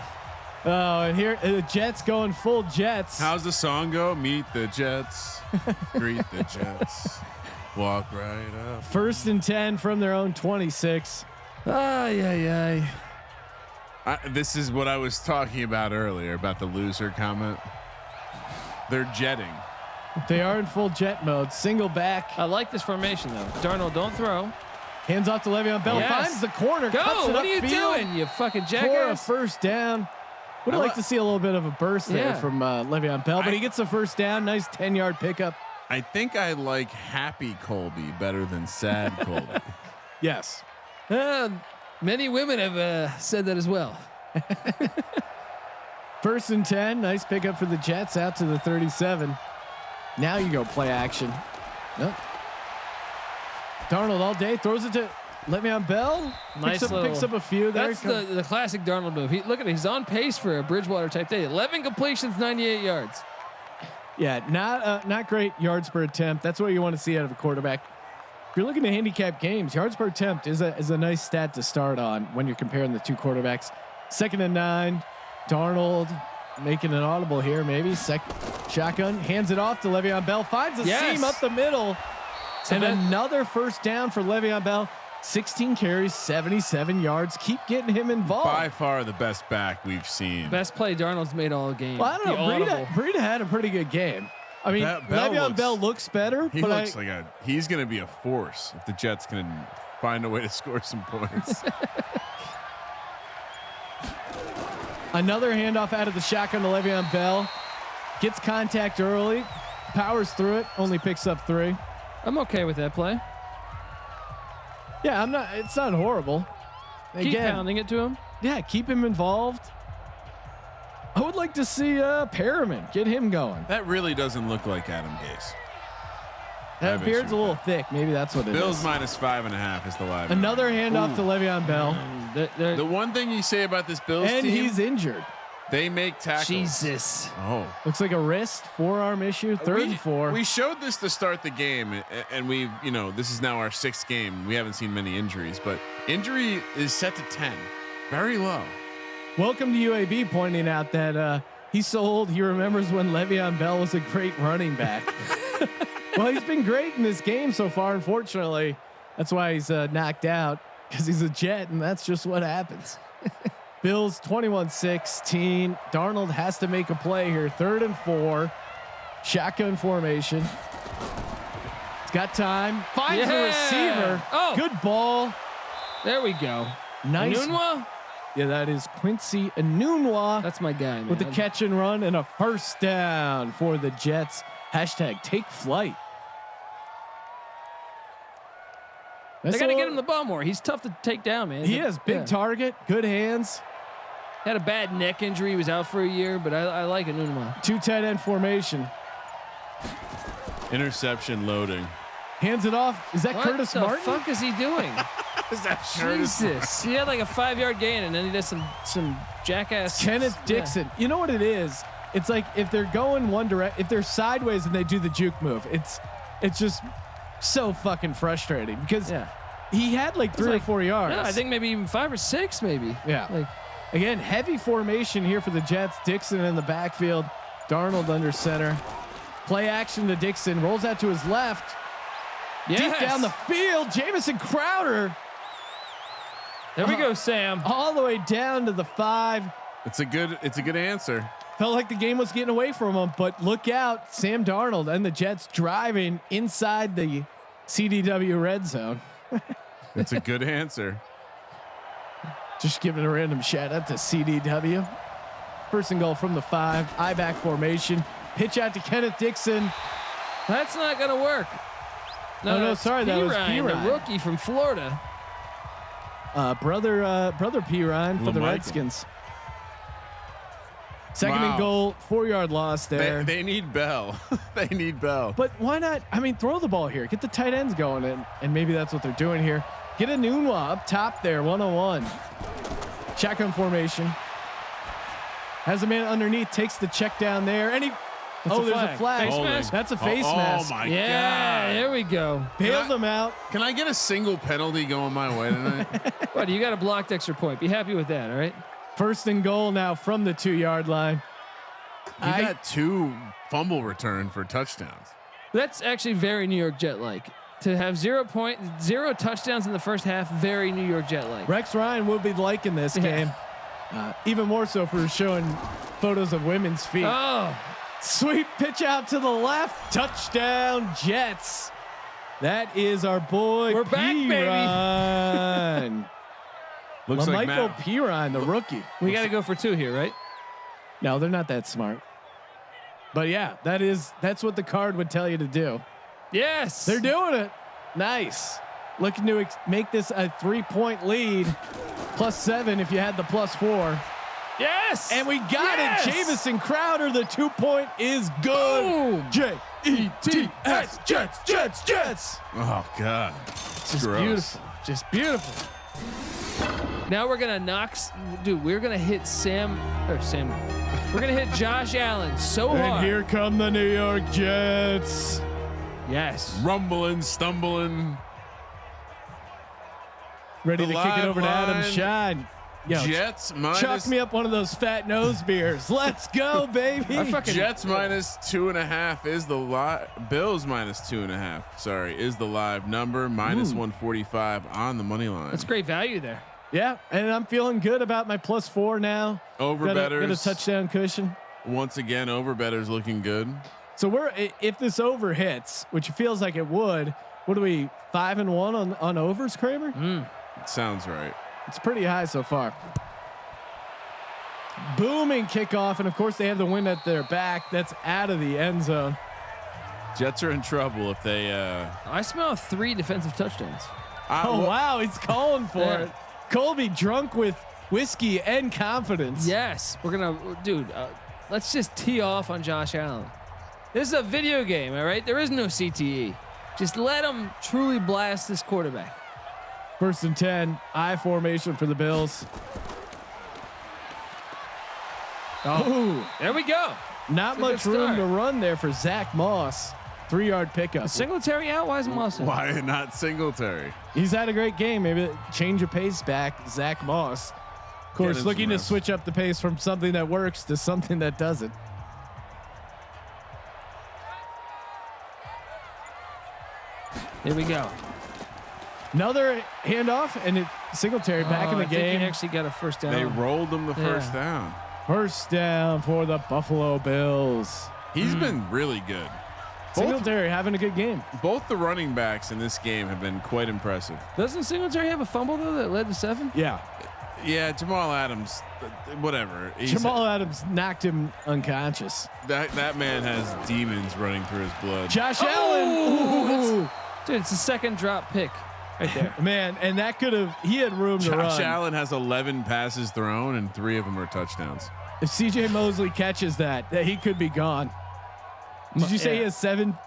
Oh, and here the Jets going full Jets. How's the song go? Meet the Jets, greet the Jets, walk right up. 1st and 10 from their own 26. Ay. This is what I was talking about earlier about the loser comment. They're jetting. They are in full jet mode. Single back. I like this formation though. Darnold, don't throw. Hands off to Le'Veon Bell. Yes. Finds the corner. Go. Cuts it What are you upfield doing? You fucking for a jackass. first down. Would like to see a little bit of a burst there from Le'Veon Bell, but he gets the first down. Nice 10-yard pickup. I think I like happy Colby better than sad Colby. Yes. Many women have said that as well. 1st and 10. Nice pickup for the Jets out to the 37. Now you go play action. Nope. Darnold all day throws it to Le'Veon Bell. Nice Picks up a few there. That's the classic Darnold move. Look at it. He's on pace for a Bridgewater type day. 11 completions, 98 yards. Yeah, not great yards per attempt. That's what you want to see out of a quarterback. If you're looking to handicap games, yards per attempt is a nice stat to start on when you're comparing the two quarterbacks. 2nd and 9. Darnold making an audible here, maybe. Shotgun, hands it off to Le'Veon Bell. Finds a seam up the middle. And another first down for Le'Veon Bell. 16 carries, 77 yards. Keep getting him involved. By far the best back we've seen. Best play Darnold's made all game. Well, I don't know. Breida had a pretty good game. I mean, Le'Veon Bell looks better. He looks like he's going to be a force if the Jets can find a way to score some points. Another handoff out of the shotgun to Le'Veon Bell. Gets contact early. Powers through it. Only picks up 3. I'm okay with that play. Yeah, I'm not. It's not horrible. Keep pounding it to him. Yeah, keep him involved. I would like to see Perriman, get him going. That really doesn't look like Adam Gase. That beard's a little thick. Maybe that's what it is. Bills minus 5.5 is the live. Another handoff to Le'Veon Bell. The one thing you say about this Bills and team, he's injured. They make tackles. Jesus. Oh, looks like a wrist, forearm issue. 3rd and 4. We showed this to start the game, and we've, this is now our 6th game. We haven't seen many injuries, but injury is set to 10, very low. Welcome to UAB pointing out that he's so old he remembers when Le'Veon Bell was a great running back. Well, he's been great in this game so far. Unfortunately, that's why he's knocked out, because he's a Jet, and that's just what happens. Bills 21-16. Darnold has to make a play here. 3rd and 4. Shotgun formation. He's got time. Finds the receiver. Oh, good ball. There we go. Nice. Enunwa? Yeah, that is Quincy Enunwa. That's my guy, man. With the catch and run and a first down for the Jets. Hashtag take flight. They got to get him the ball more. He's tough to take down, man. He has big target, good hands. Had a bad neck injury. He was out for a year, but I like Enunwa. 2 tight end formation. Interception loading. Hands it off. Is that Curtis Martin? What the fuck is he doing? Is that Jesus. He had like a 5-yard gain, and then he does some jackass. Kenneth Dixon. You know what it is? It's like if they're going one direct, if they're sideways and they do the juke move, it's just so fucking frustrating because he had like 3 or 4 yards. Yeah, I think maybe even 5 or 6, maybe. Yeah. Like, again, heavy formation here for the Jets. Dixon in the backfield, Darnold under center. Play action to Dixon, rolls out to his left. yes. Deep down the field, Jamison Crowder. There we go, Sam. All the way down to the 5. It's a good answer. Felt like the game was getting away from him, but look out, Sam Darnold and the Jets driving inside the CDW red zone. It's a good answer. Just giving a random shout out to CDW. First and goal from the 5, I-back formation. Pitch out to Kenneth Dixon. That's not gonna work. No, sorry, that was Pirine, the rookie from Florida. Brother P. Ryan for the Lamaikin. Redskins. Second Wow. and goal, 4-yard loss there. They need Bell. They need Bell. But why not? I mean, throw the ball here. Get the tight ends going, and maybe that's what they're doing here. Get a Nunwa up top there, 1-on-1. Shotgun formation. Has a man underneath, takes the check down there, and there's a flag. Face mask? That's a face mask. Oh my Yeah, God. there we go. Bailed them out. Can I get a single penalty going my way tonight? Buddy, you got a blocked extra point. Be happy with that, all right? First and goal now from the 2-yard line. You got 2 fumble return for touchdowns. That's actually very New York Jet-like. To have 0 touchdowns in the first half, very New York Jet-like. Rex Ryan will be liking this game. Even more so for showing photos of women's feet. Oh, Sweet pitch out to the left. Touchdown Jets. That is our boy. We're back, baby. Pirine. Looks like Michael Matt. Pirine, the rookie. we got to go for 2 here, right? No, they're not that smart. But yeah, that's what the card would tell you to do. Yes. They're doing it. Nice. Looking to make this a 3-point lead. +7 if you had the +4. Yes. And we got it. Jamison Crowder, the 2-point is good. Boom. J-E-T-S, Jets. Oh God. Just Gross. beautiful. Just beautiful. Now we're gonna we're gonna hit Sam. We're gonna hit Josh Allen so hard. And here come the New York Jets. Yes. Rumbling, stumbling. Ready The to kick it live over to Adam line. Shine. Yo, Jets minus. chuck me up one of those fat nose beers. Let's go, baby. Jets minus 2.5 is the live. Bills minus 2.5. Sorry, is the live number. Minus 145 on the money line. That's great value there. Yeah, and I'm feeling good about my +4 now. Over Got betters. a touchdown cushion. Once again, over betters looking good. So if this over hits, which feels like it would, what are we 5-1 on overs, Kramer? Sounds right. It's pretty high so far. Booming kickoff, and of course they have the wind at their back. That's out of the end zone. Jets are in trouble if they. I smell 3 defensive touchdowns. Oh wow, he's calling for Yeah. it. Colby drunk with whiskey and confidence. Yes, we're gonna, dude. Let's just tee off on Josh Allen. This is a video game, all right? There is no CTE. Just let him truly blast this quarterback. First and 10, I formation for the Bills. Oh, There we go. not It's a much good room start. to run there for Zach Moss. 3-yard pickup. Singletary out. Why isn't Moss out? Why not Singletary? He's had a great game. Maybe change of pace back, Zach Moss. Of course, Get him looking some to reps. switch up the pace from something that works to something that doesn't. Here we go. Another handoff, and Singletary back in the I think game. he actually got a first down. They rolled him the first Yeah. down. First down for the Buffalo Bills. He's been really good. Both, Singletary having a good game. both the running backs in this game have been quite impressive. Doesn't Singletary have a fumble though that led to 7? Yeah. Yeah, Jamal Adams, whatever. Jamal Adams knocked him unconscious. That man has demons running through his blood. Josh Oh, Allen. Ooh. Dude, it's a second drop pick right there. Man, and that could have, he had room to Josh run. Allen has 11 passes thrown and 3 of them are touchdowns. If CJ Mosley catches that he could be gone. Did you say he Yeah. has 7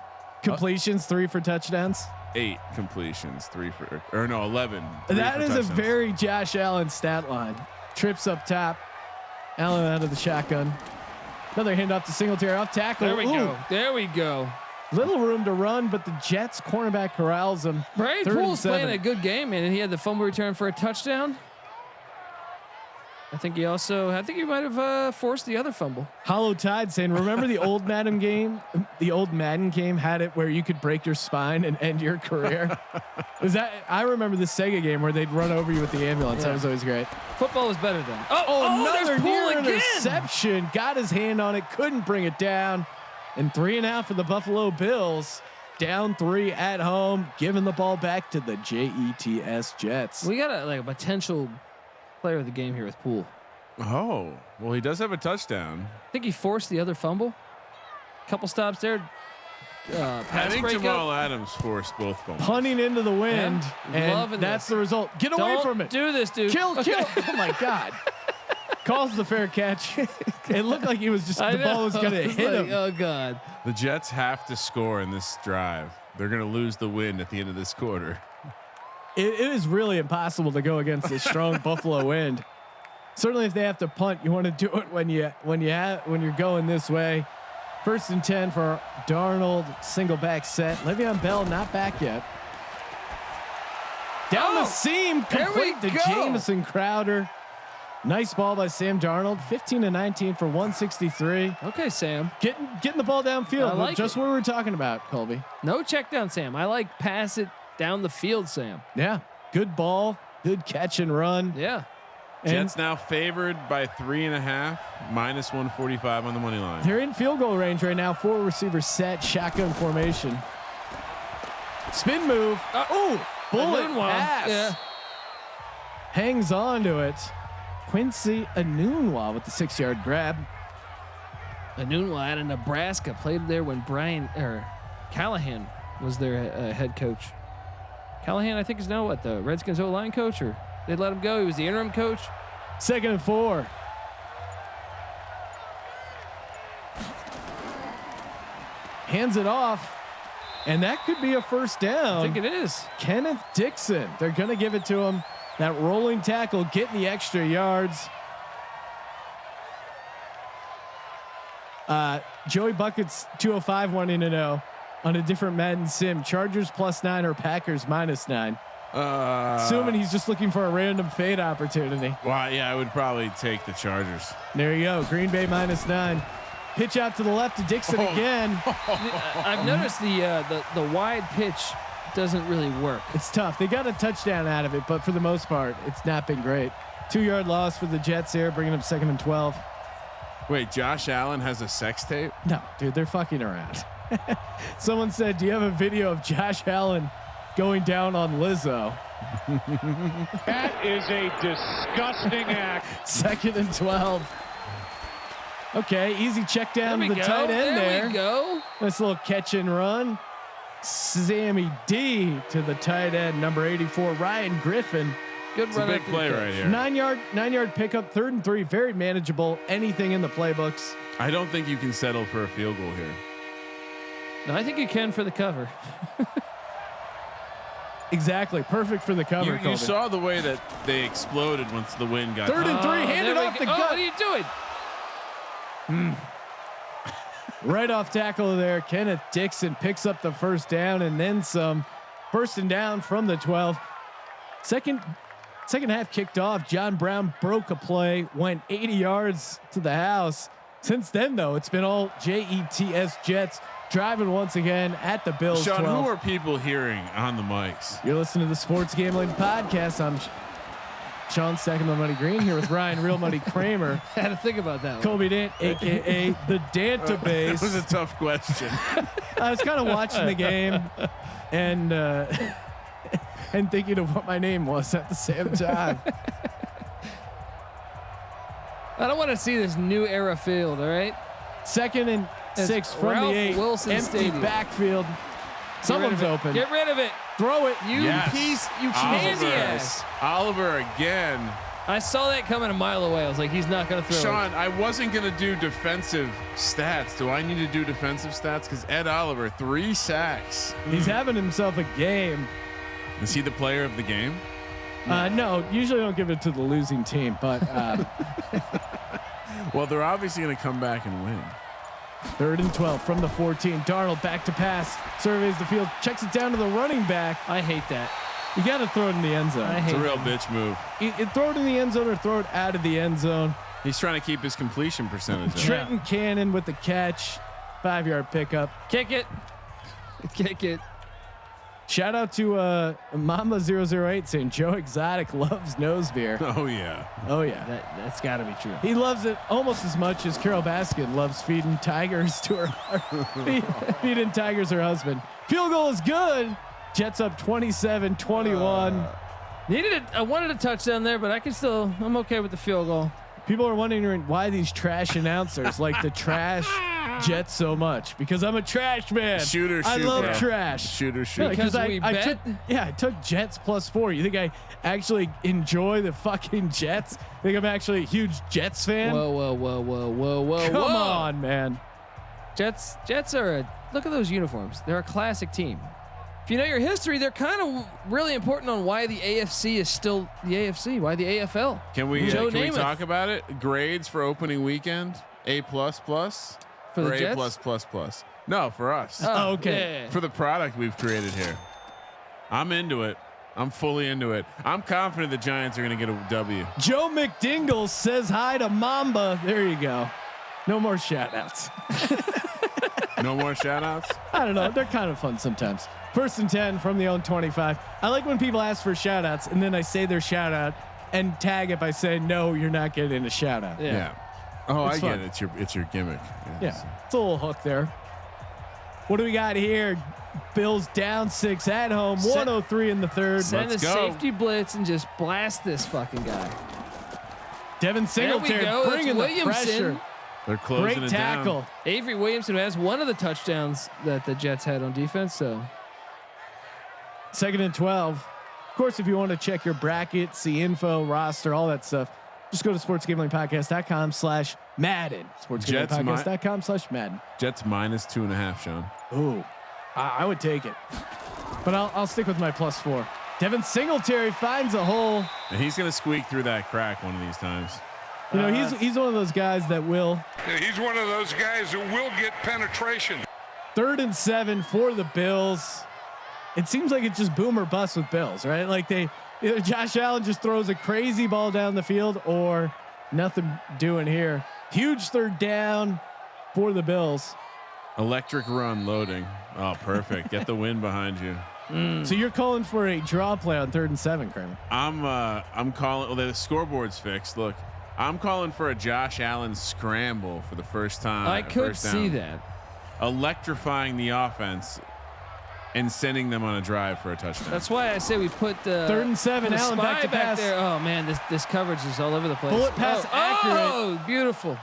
completions, 3 for touchdowns? 8 completions, 3 for, or no, 11. 3 That for is touchdowns. a very Josh Allen stat line. Trips up top. Allen out of the shotgun. Another handoff to Singletary off tackle. There we go. There we go. Little room to run, but the Jets cornerback corrals him. Brian Poole's playing a good game, man. And he had the fumble return for a touchdown. I think he might have forced the other fumble. Hollow Tide saying, remember the old Madden game? The old Madden game had it where you could break your spine and end your career. I remember the Sega game where they'd run over you with the ambulance. That was always great. Football was better then. Another there's Poole near again. interception. Got his hand on it, couldn't bring it down. And 3.5 for the Buffalo Bills. Down 3 at home, giving the ball back to the Jets. We got a potential player of the game here with Poole. Oh, well, he does have a touchdown. I think he forced the other fumble. Couple stops there. I think Jamal Adams forced both fumbles. Punting into the wind, Loving and that's this. the result. Get away from it. Do this, dude. Kill. Oh my God. Calls the fair catch. It looked like he was just the ball was going to hit him. Oh God. The Jets have to score in this drive. They're going to lose the win at the end of this quarter. It is really impossible to go against this strong Buffalo wind. Certainly, if they have to punt, you want to do it when you're going this way. 1st and 10 for Darnold, single back set. Le'Veon Bell not back yet. Down the seam, complete to Jamison Crowder. Nice ball by Sam Darnold. 15-19 for 163. Okay, Sam. Getting the ball downfield. I like just it. what we were talking about, Colby. No check down, Sam. I like pass it down the field, Sam. Yeah, good ball, good catch and run. Yeah. Jets now favored by 3.5, minus 145 on the money line. They're in field goal range right now. 4 receivers set, shotgun formation. Spin move. Bullet pass. Yeah. Hangs on to it. Quincy Enunwa with the 6-yard grab. Enunwa out of Nebraska, played there when Callahan was their head coach. Callahan, I think, is now what, the Redskins O-line coach, or they let him go? He was the interim coach. 2nd and 4. Hands it off, and that could be a first down. I think it is. Kenneth Dixon. They're going to give it to him. That rolling tackle, getting the extra yards. Joey Buckets 205 wanting to know on a different Madden Sim. Chargers +9 or Packers -9. Assuming he's just looking for a random fade opportunity. Well, yeah, I would probably take the Chargers. There you go. Green Bay -9. Pitch out to the left to Dixon again. I've noticed the wide pitch doesn't really work. It's tough. They got a touchdown out of it, but for the most part, it's not been great. 2-yard loss for the Jets here, bringing up 2nd and 12. Wait, Josh Allen has a sex tape? No, dude, they're fucking around. Someone said, do you have a video of Josh Allen going down on Lizzo? That is a disgusting act. 2nd and 12. Okay, easy check down to the tight end there. We go. Nice little catch and run. Sammy D to the tight end, number 84, Ryan Griffin. Good run. Big play right here. 9-yard pickup, 3rd and 3, very manageable. Anything in the playbooks. I don't think you can settle for a field goal here. No, I think you can for the cover. Exactly, perfect for the cover. You saw the way that they exploded once the wind got. 3rd and 3, handed off the gut. What are you doing? Right off tackle there. Kenneth Dixon picks up the first down and then some. 1st and down from the 12. Second half kicked off. John Brown broke a play, went 80 yards to the house. Since then, though, it's been all Jets driving once again at the Bills. Sean, 12. who are people hearing on the mics? You're listening to the Sports Gambling Podcast. I'm Sean Stacking the Money Green here with Ryan Real Money Kramer. I had to think about that. Kobe Dant, aka the Dantabase. It was a tough question. I was kind of watching the game and thinking of what my name was at the same time. I don't want to see this new era field. All right. 2nd and 6 from Ralph the 8. Wilson Empty Stadium. backfield. Someone's open. Get rid of it. Throw it. You Yes. piece. You candy ass. Oliver again. I saw that coming a mile away. I was like, he's not going to throw Sean, it. I wasn't going to do defensive stats. Do I need to do defensive stats? Because Ed Oliver, 3 sacks. He's having himself a game. Is he the player of the game? No, usually don't give it to the losing team, but Well, they're obviously going to come back and win. 3rd and 12 from the 14. Darnold back to pass, surveys the field, checks it down to the running back. I hate that. You got to throw it in the end zone. It's a real bitch move. Throw it in the end zone or throw it out of the end zone. He's trying to keep his completion percentage up. Trenton Cannon with the catch, 5-yard pickup. Kick it. Kick it. Shout out to Mama008 saying Joe Exotic loves nose beer. Oh yeah. Oh yeah. That's got to be true. He loves it almost as much as Carol Baskin loves feeding tigers to her. Feeding tigers her husband. Field goal is good. Jets up 27-21. Needed it. I wanted a touchdown there, but I'm okay with the field goal. People are wondering why these trash announcers like the trash Jets so much, because I'm a trash man. Shooter, I love bro. trash. Shooter. Because I bet? I took Jets +4. You think I actually enjoy the fucking Jets? Think I'm actually a huge Jets fan? Whoa. Come on, man. Jets are look at those uniforms. They're a classic team. If you know your history, they're kind of really important on why the AFC is still the AFC, why the AFL. Can we Namath. talk about it? Grades for opening weekend: A++ For the or Jets? A+++. No, for us. Oh, okay. Yeah. For the product we've created here. I'm into it. I'm fully into it. I'm confident the Giants are going to get a W. Joe McDingle says hi to Mamba. There you go. No more shout outs. No more shout outs? I don't know. They're kind of fun sometimes. 1st and 10 from the own 25. I like when people ask for shout outs and then I say their shout out and tag if I say, no, you're not getting a shout out. Yeah. Oh, It's I fun. get it. It's your gimmick. Yeah. It's a little hook there. What do we got here? Bills down 6 at home, 103 in the 3rd. Send Let's a go. safety blitz and just blast this fucking guy. Devin Singletary That's bringing the Williamson. pressure. They're closing Great it tackle. down. Avery Williamson has one of the touchdowns that the Jets had on defense. So 2nd and 12. Of course, if you want to check your bracket, see info, roster, all that stuff, just go to sportsgamblingpodcast.com/Madden. Sportsgamblingpodcast.com/Madden. Jets -2.5, Sean. Ooh, I would take it, but I'll stick with my +4. Devin Singletary finds a hole. And he's going to squeak through that crack one of these times. You know, he's one of those guys that will. He's one of those guys who will get penetration. 3rd and 7 for the Bills. It seems like it's just boom or bust with Bills, right? Like either Josh Allen just throws a crazy ball down the field or nothing doing here. Huge 3rd down for the Bills. Electric run loading. Oh, perfect. Get the wind behind you. So you're calling for a draw play on 3rd and 7, Kramer? I'm calling. Well, the scoreboard's fixed. Look, I'm calling for a Josh Allen scramble for the first time. I could first down. see that. Electrifying the offense and sending them on a drive for a touchdown. That's why I say we put 3rd and 7. the Allen back spy to pass. there. Oh man, this coverage is all over the place. Bullet pass accurate. Oh, beautiful.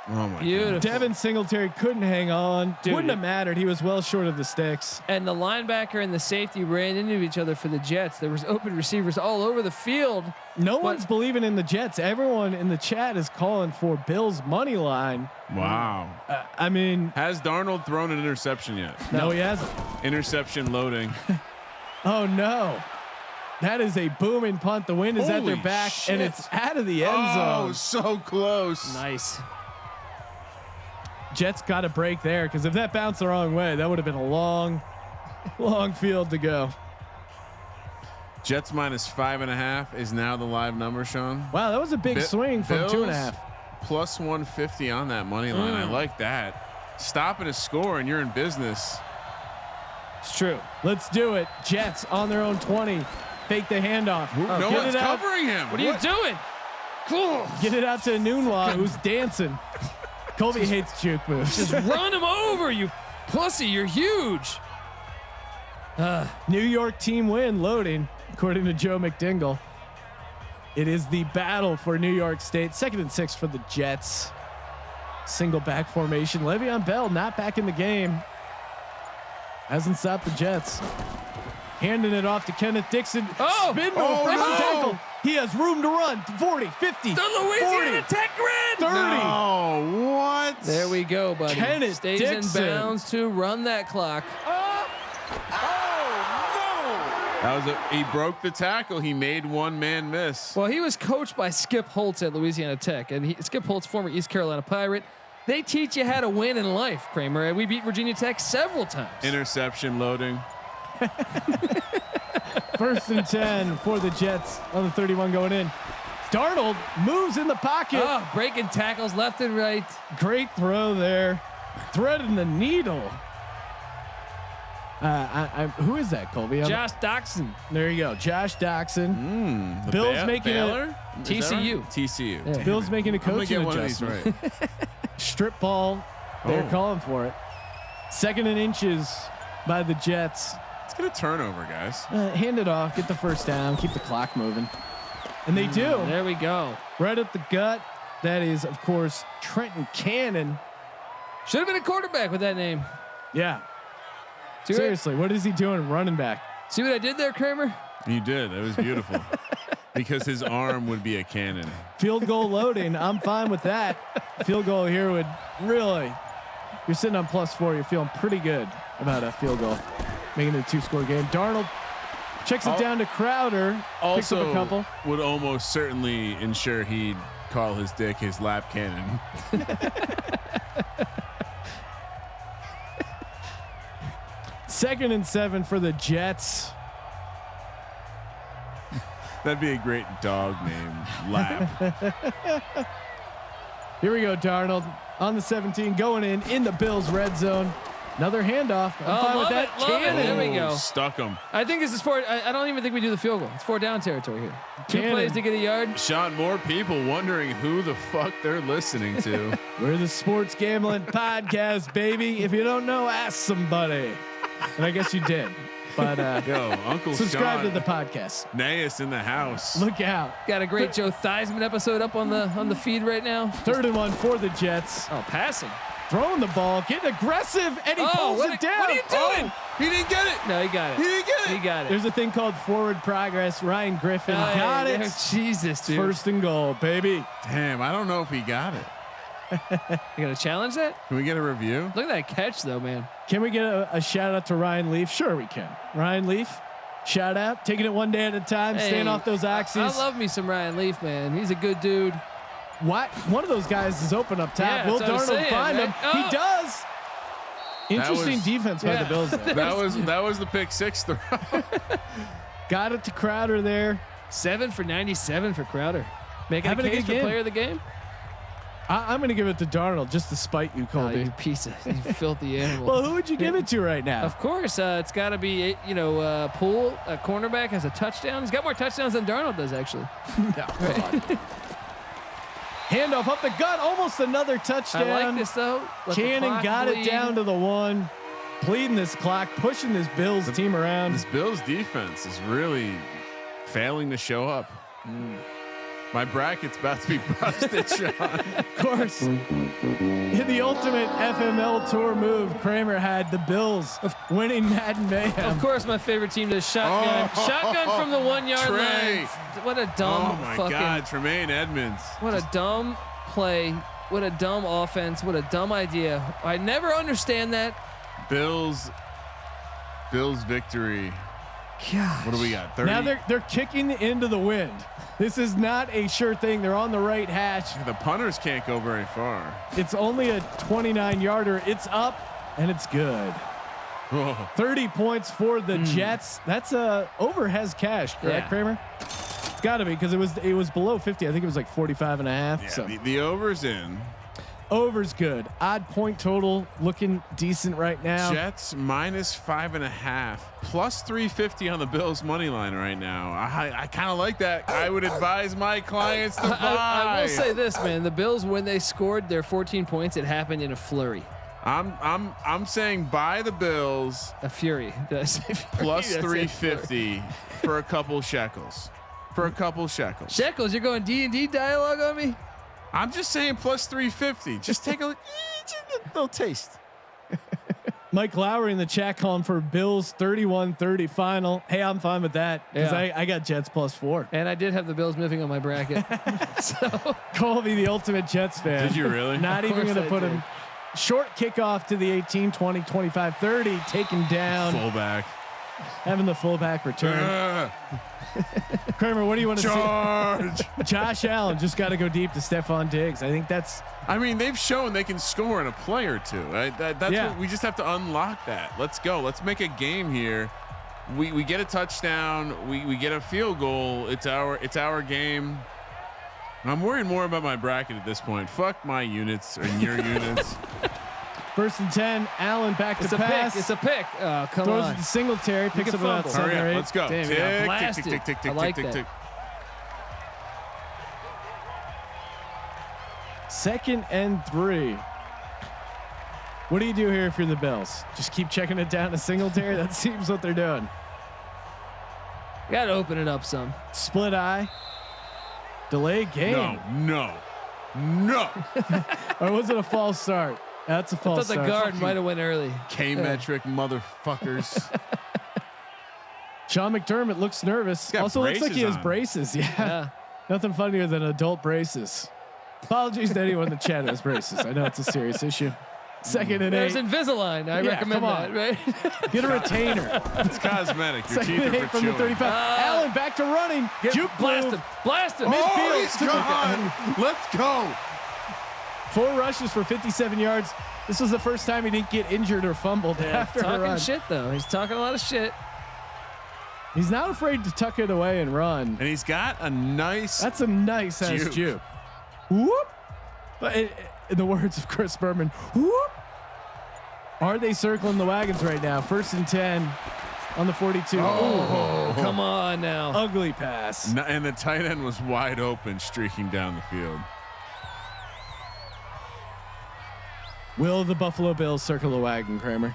Oh my Beautiful. God. Devin Singletary couldn't hang on. Dude. Wouldn't have mattered. He was well short of the sticks. And the linebacker and the safety ran into each other for the Jets. There was open receivers all over the field. No one's believing in the Jets. Everyone in the chat is calling for Bills money line. Wow. I mean, Has Darnold thrown an interception yet? no, he hasn't. Interception loading. Oh no. That is a booming punt. The wind is at their Holy back shit. and it's out of the end Oh, zone. so close. Nice. Jets got a break there because if that bounced the wrong way, that would have been a long field to go. Jets -5.5 is now the live number, Sean. Wow, that was a big swing from Bills 2.5. +150 on that money line. I like that. Stopping a score and you're in business. It's true. Let's do it. Jets on their own 20. Fake the handoff. No Get one's it out. covering him. What are you doing? Cool. Get it out to Noonlaw, who's dancing. Colby hates juke moves. Just run him over, you pussy. You're huge. New York team win loading, according to Joe McDingle. It is the battle for New York State. 2nd and 6 for the Jets. Single back formation. Le'Veon Bell not back in the game. Hasn't stopped the Jets. Handing it off to Kenneth Dixon. Oh! Spin move, Oh, breaks the no! tackle. He has room to run. 40, 50, The Louisiana 40, Tech grid. 30. Oh, what? There we go, buddy. Kenneth Stays Dixon. in bounds to run that clock. He broke the tackle. He made one man miss. Well, he was coached by Skip Holtz at Louisiana Tech, and Skip Holtz, former East Carolina Pirate. They teach you how to win in life, Kramer. And we beat Virginia Tech several times. Interception loading. 1st and 10 for the Jets on the 31 going in. Darnold moves in the pocket. Oh, breaking tackles left and right. Great throw there. Threading the needle. Who is that, Colby? Josh Doxson. There you go. Josh Doxson. Bill's making Baylor? TCU. Right? TCU. Yeah. Bill's making a coaching one adjustment. of these right. Strip ball. They're calling for it. 2nd and inches by the Jets. Let's get a turnover, guys. Hand it off. Get the first down. Keep the clock moving. And they do. There we go. Right up the gut. That is, of course, Trenton Cannon. Should have been a quarterback with that name. Yeah. See Seriously, what is he doing running back? See what I did there, Kramer? You did. It was beautiful. Because his arm would be a cannon. Field goal loading. I'm fine with that. Field goal here would really, you're sitting on +4. You're feeling pretty good about a field goal. Making it a 2-score game. Darnold checks it down to Crowder. Picks up a couple. Would almost certainly ensure he'd call his dick his lap cannon. 2nd and 7 for the Jets. That'd be a great dog name. Lap. Here we go, Darnold on the 17, going in the Bills' red zone. Another handoff. I'm fine with that. Love it. There we go. Stuck him. I think this is 4. I don't even think we do the field goal. It's 4 down territory here. 2 plays to get a yard. Sean, more people wondering who the fuck they're listening to. We're the Sports Gambling Podcast, baby. If you don't know, ask somebody. And I guess you did. But yo, Uncle subscribe Sean, to the podcast. Naeus in the house. Look out. Got a great Joe Theismann episode up on the feed right now. 3rd and 1 for the Jets. Oh, passing. Throwing the ball, getting aggressive, and he pulls it down. What are you doing? He didn't get it. No, he got it. He didn't get it. He got it. There's a thing called forward progress. Ryan Griffin got it. Jesus, dude. 1st and goal, baby. Damn, I don't know if he got it. You gonna challenge that? Can we get a review? Look at that catch, though, man. Can we get a shout out to Ryan Leaf? Sure, we can. Ryan Leaf, shout out. Taking it one day at a time, staying off those oxys. I love me some Ryan Leaf, man. He's a good dude. What? One of those guys is open up top. Yeah, Will Darnold find him? Oh. He does. Interesting defense by the Bills there. That was the pick 6 throw. Got it to Crowder there. 7 for 97 for Crowder. Making a case for player of the game. I'm going to give it to Darnold just to spite you, Colby. Oh, you piece of you filthy animal. Well, who would you give it to right now? Of course, it's got to be Poole, a cornerback, has a touchdown. He's got more touchdowns than Darnold does, actually. No, handoff up the gut, almost another touchdown. I like this though. Cannon got it down to the 1, bleeding this clock, pushing this Bills team around. This Bills defense is really failing to show up. My bracket's about to be busted, Sean. Of course. In the ultimate FML tour move, Kramer had the Bills winning Madden Mayhem. Of course, my favorite team does shotgun. Shotgun from the 1 yard Trey. line. What a dumb God, Tremaine Edmonds. What a dumb play. What a dumb offense. What a dumb idea. I never understand that. Bills victory. Gosh. What do we got? 30? Now they're kicking into the wind. This is not a sure thing. They're on the right hash. The punters can't go very far. It's only a 29-yarder. It's up and it's good. Whoa. 30 points for the Jets. That's over has cash, correct, Kramer? It's got to be because it was below 50. I think it was like 45 and a half. Yeah, so the over's in. Over's good. Odd point total looking decent right now. Jets -5.5, plus 350 on the Bills money line right now. I kind of like that. I would advise my clients to buy. I will say this, man. The Bills, when they scored their 14 points, it happened in a flurry. I'm saying buy the Bills. A fury. Plus 350 for a couple shekels. Shekels, you're going D&D dialogue on me? I'm just saying plus 350. Just take a little taste. Mike Lowry in the chat calling for Bills 31-30 final. Hey, I'm fine with that because I got Jets +4. And I did have the Bills moving on my bracket. So Colby, the ultimate Jets fan. Did you really? Not even going to put him. Short kickoff to the 18, 20, 25, 30. Taken down. Fullback. Having the fullback return. Kramer, what do you want to Charge. see? Josh Allen just got to go deep to Stephon Diggs. I think that's. I mean, they've shown they can score in a play or two. Right? That's what we just have to unlock that. Let's go. Let's make a game here. We get a touchdown. We get a field goal. It's our game. I'm worried more about my bracket at this point. Fuck my units or your units. 1st and 10. Allen back to pass. It's a pick. Oh, come Throws on. it to Singletary. Picks up about 7 Hurry or up. 8. Let's go. Damn, Tick, yeah, tick, blasted. tick, tick, tick, I like tick, that. tick. 2nd and 3. What do you do here if you're the Bills? Just keep checking it down to Singletary. That seems what they're doing. Got to open it up some. Split eye. Delay game. No. Or was it a false start? That's a false I thought start. the guard might have went early. K-metric motherfuckers. Sean McDermott looks nervous. got Also looks like he has braces braces. Yeah. Nothing funnier than adult braces. Apologies to anyone in the chat who has braces. I know it's a serious issue. 2nd and 8. There's Invisalign. I recommend that, right? Get a retainer. It's cosmetic. You're 2nd and 8 cheaper for from the chewing. 35. Allen back to running. Juke Blast move. him. Blast him. Oh, he's gone. Let's go. 4 rushes for 57 yards. This was the first time he didn't get injured or fumbled after a Talking run. shit, though. He's talking a lot of shit. He's not afraid to tuck it away and run. And he's got a nice. That's a nice ass juke. Whoop. But in the words of Chris Berman, whoop. Are they circling the wagons right now? 1st and 10 on the 42. Oh, come on now. Ugly pass. And the tight end was wide open, streaking down the field. Will the Buffalo Bills circle the wagon, Kramer?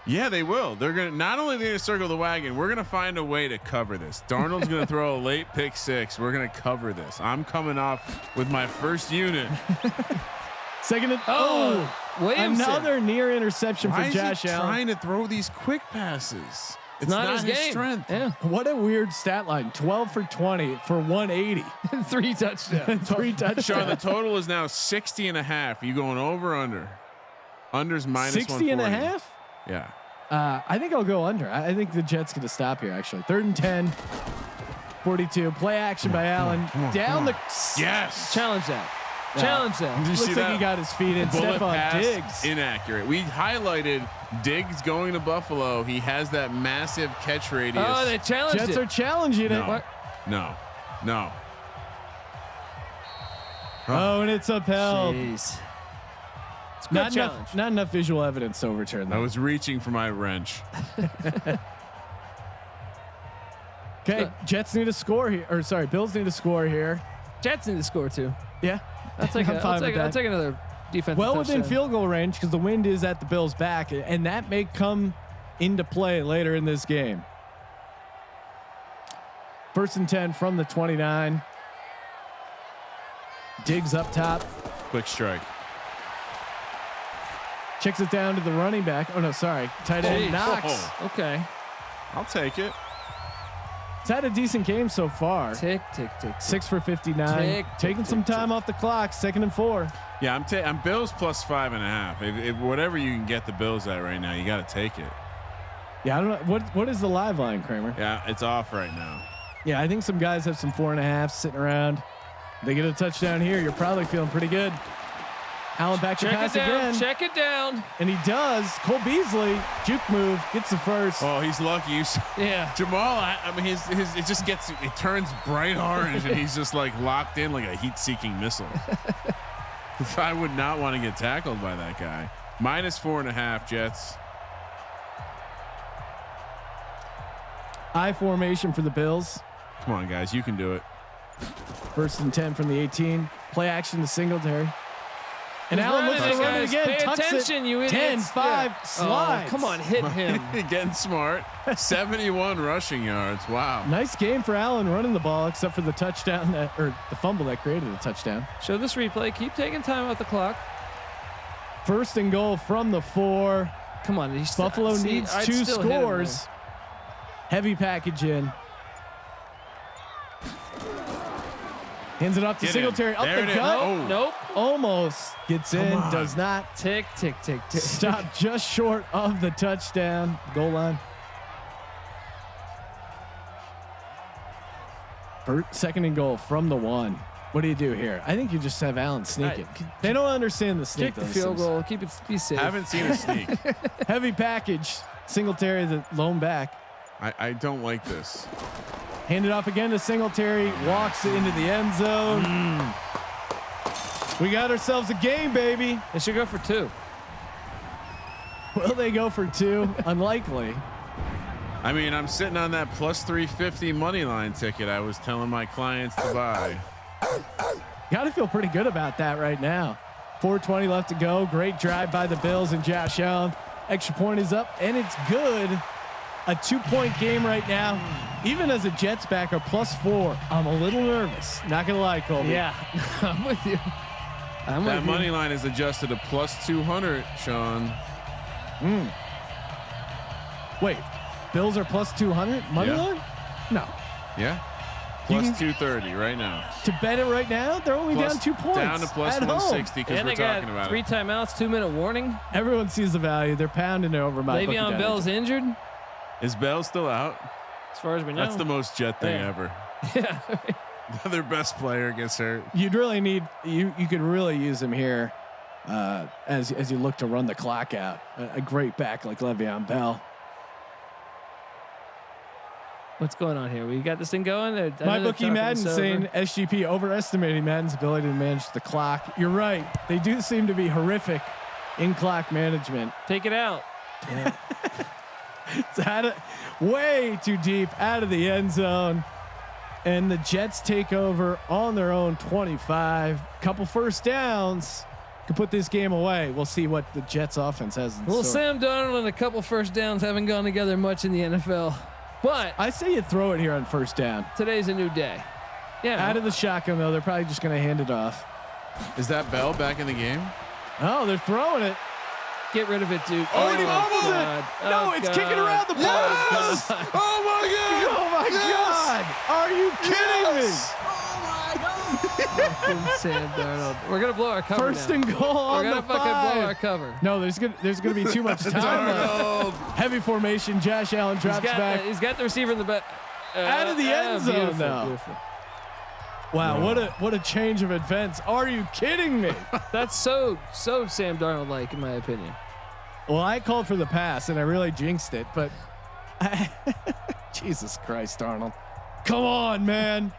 Yeah, they will. They're gonna not only going to circle the wagon, we're gonna find a way to cover this. Darnold's gonna throw a late pick 6. We're gonna cover this. I'm coming off with my first unit. 2nd and Williamson. another near interception Why for is Josh he Allen. trying to throw these quick passes? It's not his game. strength. Yeah. What a weird stat line. 12 for 20 for 180. 3 touchdowns. 3 touchdowns. Sean, the total is now 60 and a half. You going over or under? Under's minus 60 and a 140. half? Yeah. I think I'll go under. I think the Jets going to stop here, actually. 3rd and 10. 42. Play action by Allen. Down the. Yes. Challenge that. Challenge that. Did you Looks see like that? he got his feet in. Bullet Stephon pass, Diggs. inaccurate. We highlighted Diggs going to Buffalo. He has that massive catch radius. Oh, they challenged Jets it. are challenging it. No. No. Oh, and it's upheld. Jeez. It's a good Not challenge. enough, not enough visual evidence to overturn that. I was reaching for my wrench. Okay, Jets need a score here. Or sorry, Bills need a score here. Jets need to score too. Yeah, I'll take, I'm fine with that. I'll take another defensive Well within touchdown. field goal range because the wind is at the Bills' back, and that may come into play later in this game. 1st and 10 from the 29. Diggs up top. Quick strike. Checks it down to the running back. Oh no, sorry. Tight end Jeez. Knox. Oh. Okay. I'll take it. He's had a decent game so far. Tick, tick, tick. 6 for 59. Taking some time off the clock. 2nd and 4. Yeah, I'm Bills plus 5.5. If whatever you can get the Bills at right now, you got to take it. Yeah, I don't know. What is the live line, Kramer? Yeah, it's off right now. Yeah, I think some guys have some 4.5 sitting around. They get a touchdown here. You're probably feeling pretty good. Allen back to pass again. Check it down. And he does. Cole Beasley, juke move, gets the first. Oh, he's lucky. Yeah. Jamal, I mean, his it just gets, it turns bright orange and he's just like locked in like a heat-seeking missile. I would not want to get tackled by that guy. Minus 4.5 Jets. I formation for the Bills. Come on, guys, you can do it. 1st and 10 from the 18. Play action to Singletary. And Allen looks to run it again. Pay Tucks attention, it. you idiots. 10-5 slides. Oh, come on, hit him. Getting smart. 71 rushing yards. Wow. Nice game for Allen running the ball, except for the touchdown or the fumble that created a touchdown. Show this replay. Keep taking time off the clock. 1st and goal from the 4. Come on. Buffalo needs I'd 2 still hit him scores. Heavy package in. Hands it off to Get Singletary. in. Up There the it is. gut. Oh. Nope. Almost gets in. on. Does not. Tick, tick, tick, tick. Stop just short of the touchdown goal line. Second and goal from the 1. What do you do here? I think you just have Allen sneaking. They don't understand the sneak. Kick the field goal. Keep it. Be safe. Haven't seen a sneak. Heavy package. Singletary, the lone back. I don't like this. Hand it off again to Singletary. Walks it into the end zone. We got ourselves a game, baby. They should go for 2. Will they go for 2? Unlikely. I mean, I'm sitting on that plus 350 money line ticket I was telling my clients to buy. Got to feel pretty good about that right now. 4:20 left to go. Great drive by the Bills and Josh Allen. Extra point is up, and it's good. A 2-point game right now. Even as a Jets backer, +4. I'm a little nervous. Not gonna lie, Colby. Yeah, I'm with you. That money line is adjusted to plus 200, Sean. Wait, Bills are +200 money Yeah. line? No. Yeah. You Plus can- 230 right now. To bet it right now, they're only Plus- down 2 points. Down to plus at home. 160 because And we're they got talking about 3 it. timeouts, 2-minute warning. Everyone sees the value. They're pounding it over my Le'Veon Bell's injured, Is Bell still out? as far as we know. That's the most Jet thing Yeah. ever. Yeah. Their best player gets hurt. You'd really need you could really use him here as you look to run the clock out. A great back like Le'Veon Bell. What's going on here? We got this thing going. My bookie Madden saying SGP overestimating Madden's ability to manage the clock. You're right. They do seem to be horrific in clock management. Take it out. It's way too deep out of the end zone. And the Jets take over on their own 25. Couple first downs could put this game away. We'll see what the Jets offense has in Well, store. Sam Darnold and a couple first downs haven't gone together much in the NFL. But I say you throw it here on first down. today's a new day. Yeah. Out of the shotgun, though, they're probably just going to hand it off. Is that Bell back in the game? Oh, they're throwing it. Get rid of it, Duke. Oh, and he fumbles it. God. No, Oh, it's God. kicking around the ball. Yes! Oh my God! Oh my God! Are you kidding me? Fucking Sam Darnold. We're gonna blow our cover. First now. and goal We're on gonna the fucking blow our 5. cover. No, there's gonna be too much time left. Darnold. Heavy formation. Josh Allen drops back. He's got the receiver in the back. Out of the end zone, beautiful, though. beautiful. Wow, what a change of events. Are you kidding me? That's so Sam Darnold like, in my opinion. Well, I called for the pass and I really jinxed it, but Jesus Christ, Arnold. Come on, man.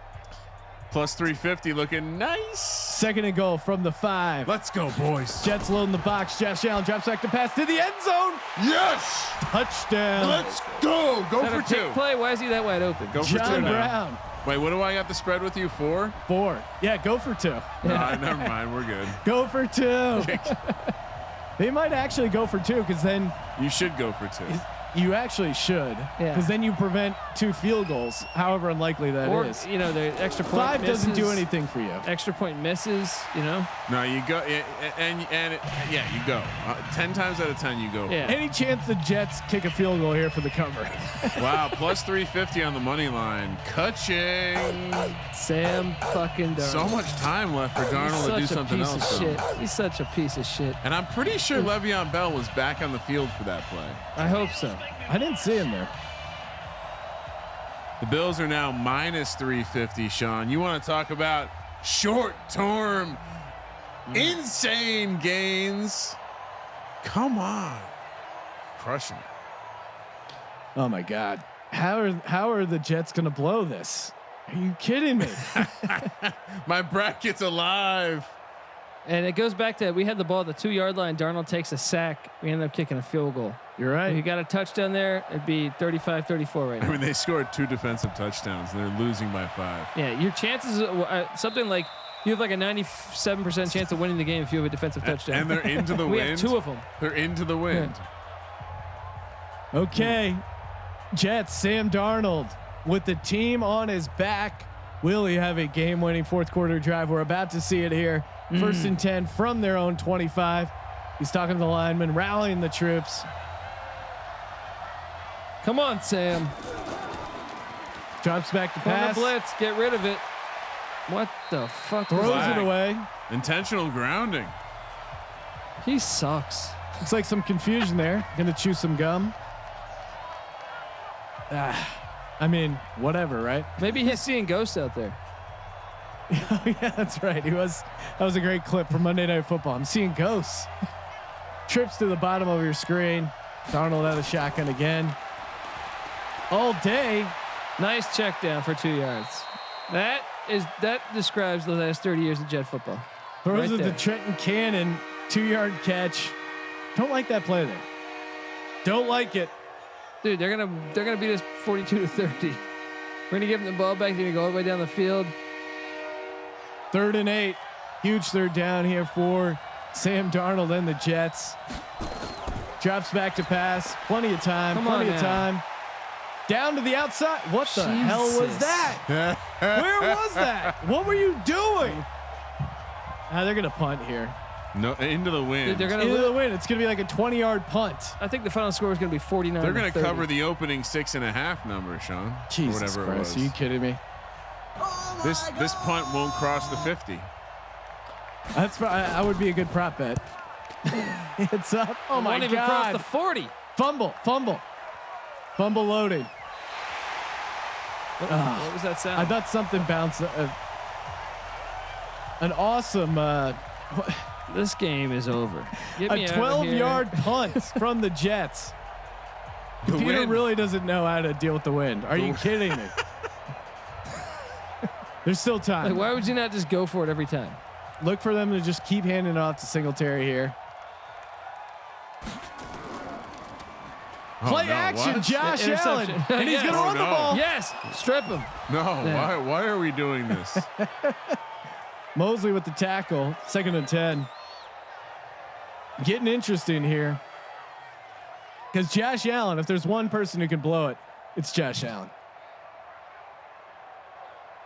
Plus 350 looking nice. Second and goal from the 5. Let's go, boys. Jets loading the box. Josh Allen drops back to pass to the end zone. Yes. Touchdown. Let's go. Go Is that for a pick 2. play? Why is he that wide open? Go for 2 John now. Brown. Wait, what do I got the spread with you for? 4. Yeah, go for 2. Never mind. We're good. Go for 2. They might actually go for 2 because then You should go for 2. you actually should. Yeah. Because then you prevent 2 field goals, however unlikely that Or is. you know, the extra point 5 doesn't do misses, anything for you. Extra point misses. You know. No, you go, yeah, you go. 10 times out of 10, you go. Yeah. Any chance the Jets kick a field goal here for the cover? Wow, plus 350 on the money line. Catching. Sam fucking Darnold. So much time left for Darnold to do something else. Of though. shit. He's such a piece of shit. And I'm pretty sure Le'Veon Bell was back on the field for that play. I hope so. I didn't see him there. The Bills are now minus 350, Sean. You want to talk about short-term, insane gains? Come on. Crushing it. Oh my God. How are the Jets going to blow this? Are you kidding me? My bracket's alive. And it goes back to we had the ball at the 2-yard line. Darnold takes a sack. We ended up kicking a field goal. You're right. If you got a touchdown there, it'd be 35-34 right I now. mean, they scored 2 defensive touchdowns. And they're losing by 5. Yeah, your chances something like you have like a 97% chance of winning the game if you have a defensive touchdown. And they're into the we wind. have 2 of them. They're into the wind. Okay. Jets, Sam Darnold with the team on his back. Will he have a game-winning fourth quarter drive? We're about to see it here. First and 10 from their own 25. He's talking to the linemen, rallying the troops. Come on, Sam. Drops back to Corner pass. blitz. Get rid of it. What the fuck? Throws Flag. it away. Intentional grounding. He sucks. Looks like some confusion there. Gonna chew some gum. I mean, whatever, right? Maybe he's seeing ghosts out there. Oh yeah, that's right. That was a great clip from Monday Night Football. I'm seeing ghosts. Trips to the bottom of your screen. Darnold out of shotgun again. All day. Nice check down for 2 yards. That describes the last 30 years of Jet football. Throws Right it there. to Trenton Cannon. 2-yard catch. Don't like that play there. Don't like it. Dude, they're gonna beat us 42-30. We're gonna give them the ball back. They're gonna go all the way down the field. 3rd and 8. Huge third down here for Sam Darnold and the Jets. Drops back to pass. Plenty of time. Come on plenty of now. time. Down to the outside. What the hell was Jesus. that? Where was that? What were you doing? They're gonna punt here. No, into the wind. Dude, they're gonna Into lose. the win. It's gonna be like a 20-yard punt. I think the final score is gonna be 49. They're going to cover the opening 6.5 number, Sean. Jesus or whatever Christ! it Are you was. kidding me? This punt won't cross the 50. I would be a good prop bet. It's up. Oh my Won't even cross God! the 40. Fumble loading. What was that sound? I thought something bounced. An awesome. This game is over. Get A me out of here. 12-yard punt from the Jets. The Peter wind. really doesn't know how to deal with the wind. Are you kidding me? There's still time. Like, why would you not just go for it every time? Look for them to just keep handing it off to Singletary here. Oh, Play no, action, what? Josh Allen, Interception. and he's Yes. gonna Oh, run the no. ball. Yes, strip him. No, Yeah. why are we doing this? Mosley with the tackle. 2nd and 10. Getting interesting here. Because Josh Allen, if there's one person who can blow it, it's Josh Allen.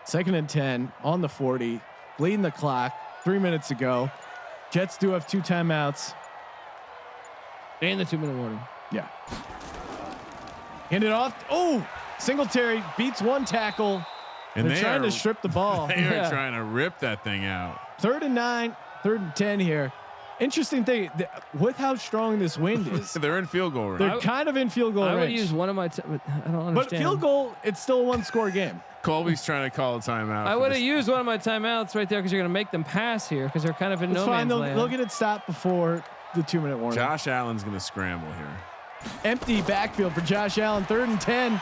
2nd and 10 on the 40, bleeding the clock. 3 minutes ago. Jets do have 2 timeouts. And the 2-minute warning. Yeah. Hand it off. Oh, Singletary beats one tackle. And They're trying to strip the ball. They are Yeah. trying to rip that thing out. 3rd and 9, 3rd and 10 here. Interesting thing with how strong this wind is. They're in field goal range. They're kind of in field goal I would range. use one of my. I don't understand. But field goal, it's still a 1-score game. Colby's trying to call a timeout. I for would have this. used one of my timeouts right there because you're going to make them pass here because they're kind of in It's no fine. man's land. They'll get it stopped before the 2-minute warning. Josh Allen's going to scramble here. Empty backfield for Josh Allen. 3rd and 10.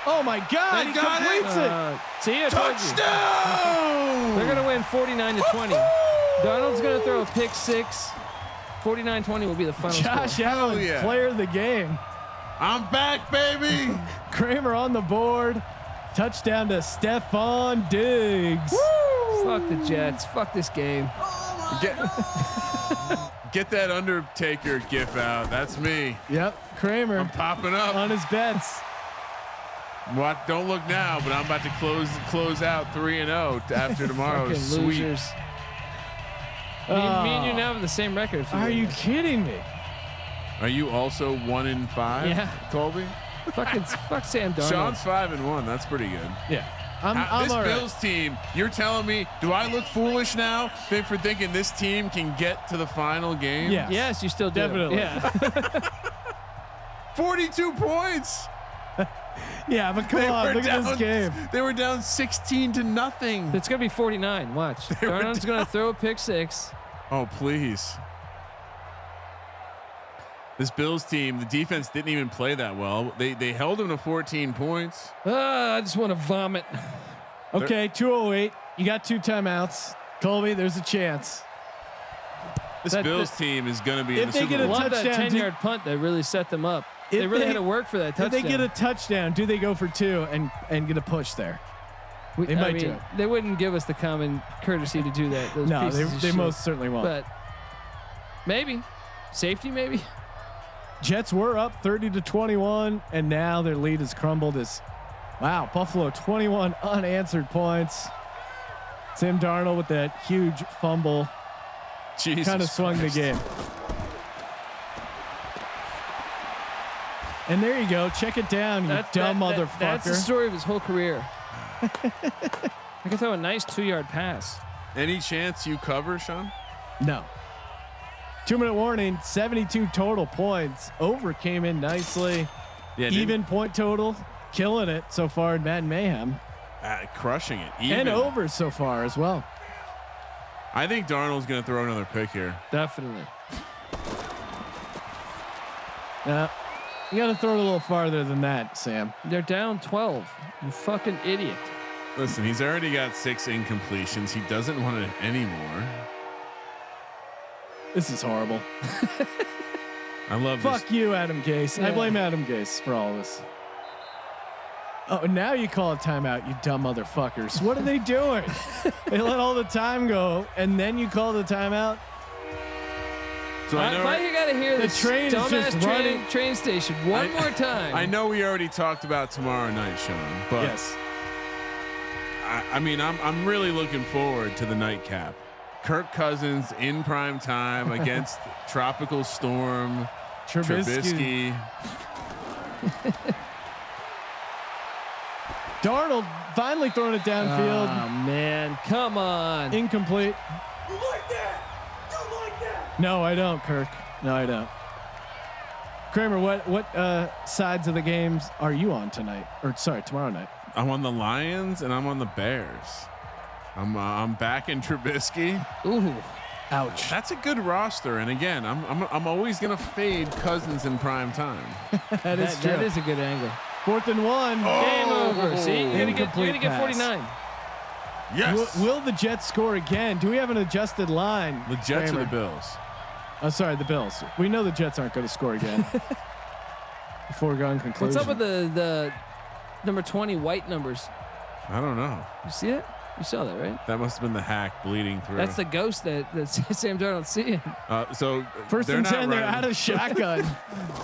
Oh my God! They He got completes it. See, I told you. Touchdown! They're going to win 49-20. Darnold's going to throw a pick 6. 49-20 will be the final Josh score. Allen, yeah. player of the game. I'm back, baby. Kramer on the board. Touchdown to Stephon Diggs. Fuck the Jets. Fuck this game. Get that Undertaker gif out. That's me. Yep, Kramer I'm popping up. on his bets. What? Don't look now, but I'm about to close out 3-0 after tomorrow's Fucking sweep. losers. Me and you now have the same record. Are you kidding me? Are you also 1-5? Yeah. Colby. Fuck Sam Darnold. Sean's 5-1. That's pretty good. Yeah, I'm This all right. Bills team, you're telling me, do I look foolish now for thinking this team can get to the final game? Yeah. Yes, you still do. Definitely. Yeah. 42 points. Yeah, but come They on, were look at this down- game. They were down 16-0. It's going to be 49. Watch. Darnold's going to throw a pick 6. Oh, please. This Bills team, the defense didn't even play that well. They held them to 14 points. I just want to vomit. Okay, 2:08. You got 2 timeouts. Colby, there's a chance. This Bills team is going to be in if the they Super get a Bowl. Love that touchdown, 10-yard punt that really set them up. If They really they- had to work for that touchdown. If they get a touchdown, do they go for 2 and get a push there? They might do it. They wouldn't give us the common courtesy to do that. Those No, pieces of they shit. most certainly won't. But maybe safety, maybe. Jets were up 30-21, and now their lead has crumbled. Wow, Buffalo 21 unanswered points. Sam Darnold with that huge fumble Jesus kind of swung Christ. the game. And there you go. Check it down, you dumb motherfucker. That's the story of his whole career. I can throw a nice 2-yard pass. Any chance you cover, Sean? No. 2-minute warning. 72 total points. Over came in nicely. Yeah, even point total. Killing it so far in Madden Mayhem. Crushing it. Even. And over so far as well. I think Darnold's going to throw another pick here. Definitely. You got to throw it a little farther than that, Sam. They're down 12. You fucking idiot. Listen, he's already got 6 incompletions. He doesn't want it anymore. This is horrible. I love Fuck this. you, Adam Gase. Yeah. I blame Adam Gase for all of this. Oh, now you call a timeout, you dumb motherfuckers. What are they doing? They let all the time go, and then you call the timeout? So I know Why you gotta hear The this train is just dumbass running. train station one more time? I know we already talked about tomorrow night, Sean, but Yes. I mean, I'm really looking forward to the nightcap. Kirk Cousins in prime time against Tropical Storm Trubisky. Darnold finally throwing it downfield. Oh man, come on. Incomplete. You like that? You like that? No, I don't, Kirk. No, I don't. Kramer, what sides of the games are you on tonight? Or sorry, tomorrow night? I'm on the Lions and I'm on the Bears. I'm back in Trubisky. Ooh, Ouch. That's a good roster, and again, I'm always gonna fade Cousins in prime time. That is true. that is a good angle. 4th and 1. Game over. See, you're gonna Incomplete get pass. 49. Yes. Will the Jets score again? Do we have an adjusted line? The Jets Kramer? or the Bills? Oh, sorry, the Bills. We know the Jets aren't going to score again. Foregone conclusion. What's up with the number 20 white numbers? I don't know. You see it? You saw that, right? That must have been the hack bleeding through. That's the ghost that Sam Darnold's seeing. So First they're and not 10, they're running. out of shotgun.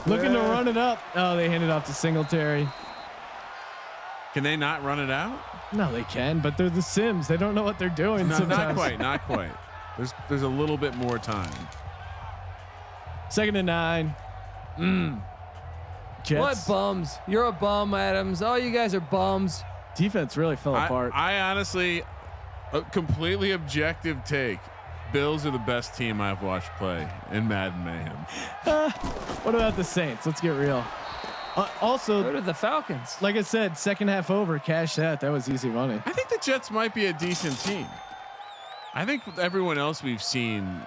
Looking to run it up. Oh, they hand it off to Singletary. Can they not run it out? No, they can, but they're the Sims. They don't know what they're doing No, sometimes. not quite. There's a little bit more time. 2nd and 9. Jets. What bums? You're a bum, Adams. All you guys are bums. Defense really fell apart. I honestly, a completely objective take. Bills are the best team I've watched play in Madden Mayhem. What about the Saints? Let's get real. Also, Go to the Falcons. like I said, second half over, cash that. That was easy money. I think the Jets might be a decent team. I think with everyone else we've seen,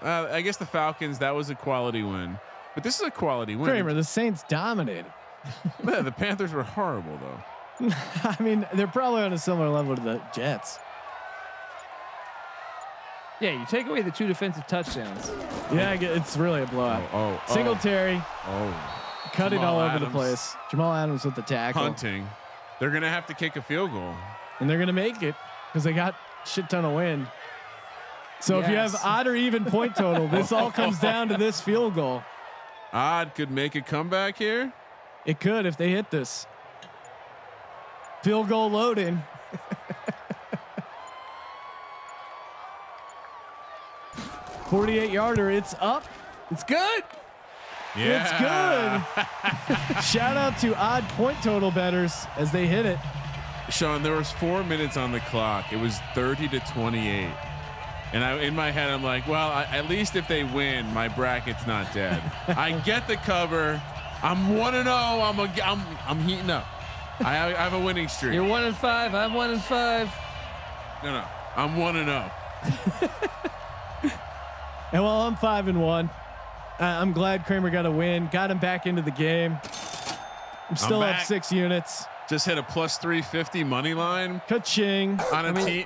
I guess the Falcons, that was a quality win, but this is a quality win. Kramer, the Saints dominated. Man, the Panthers were horrible though. I mean, they're probably on a similar level to the Jets. Yeah, you take away the 2 defensive touchdowns. Yeah, it's really a blowout. Oh. Singletary cutting Jamal all over the Adams. place. Jamal Adams with the tackle. Hunting. They're going to have to kick a field goal. And they're going to make it because they got shit ton of wind. So if you have Yes. odd or even point total, this all comes down to this field goal. Odd could make a comeback here. It could if they hit this. Field goal loading. $48-yarder. It's up. It's good. Yeah. It's good. Shout out to odd point total bettors as they hit it. Sean, there was 4 minutes on the clock. It was 30-28. And in my head, I'm like, well, at least if they win, my bracket's not dead. I get the cover. I'm 1-0. I'm heating up. I have a winning streak. You're 1-5. I'm 1-5. No. I'm 1-0. And while I'm 5-1, I'm glad Kramer got a win. Got him back into the game. I'm still up back. 6 units. Just hit a plus 350 money line Ka-ching. on a team.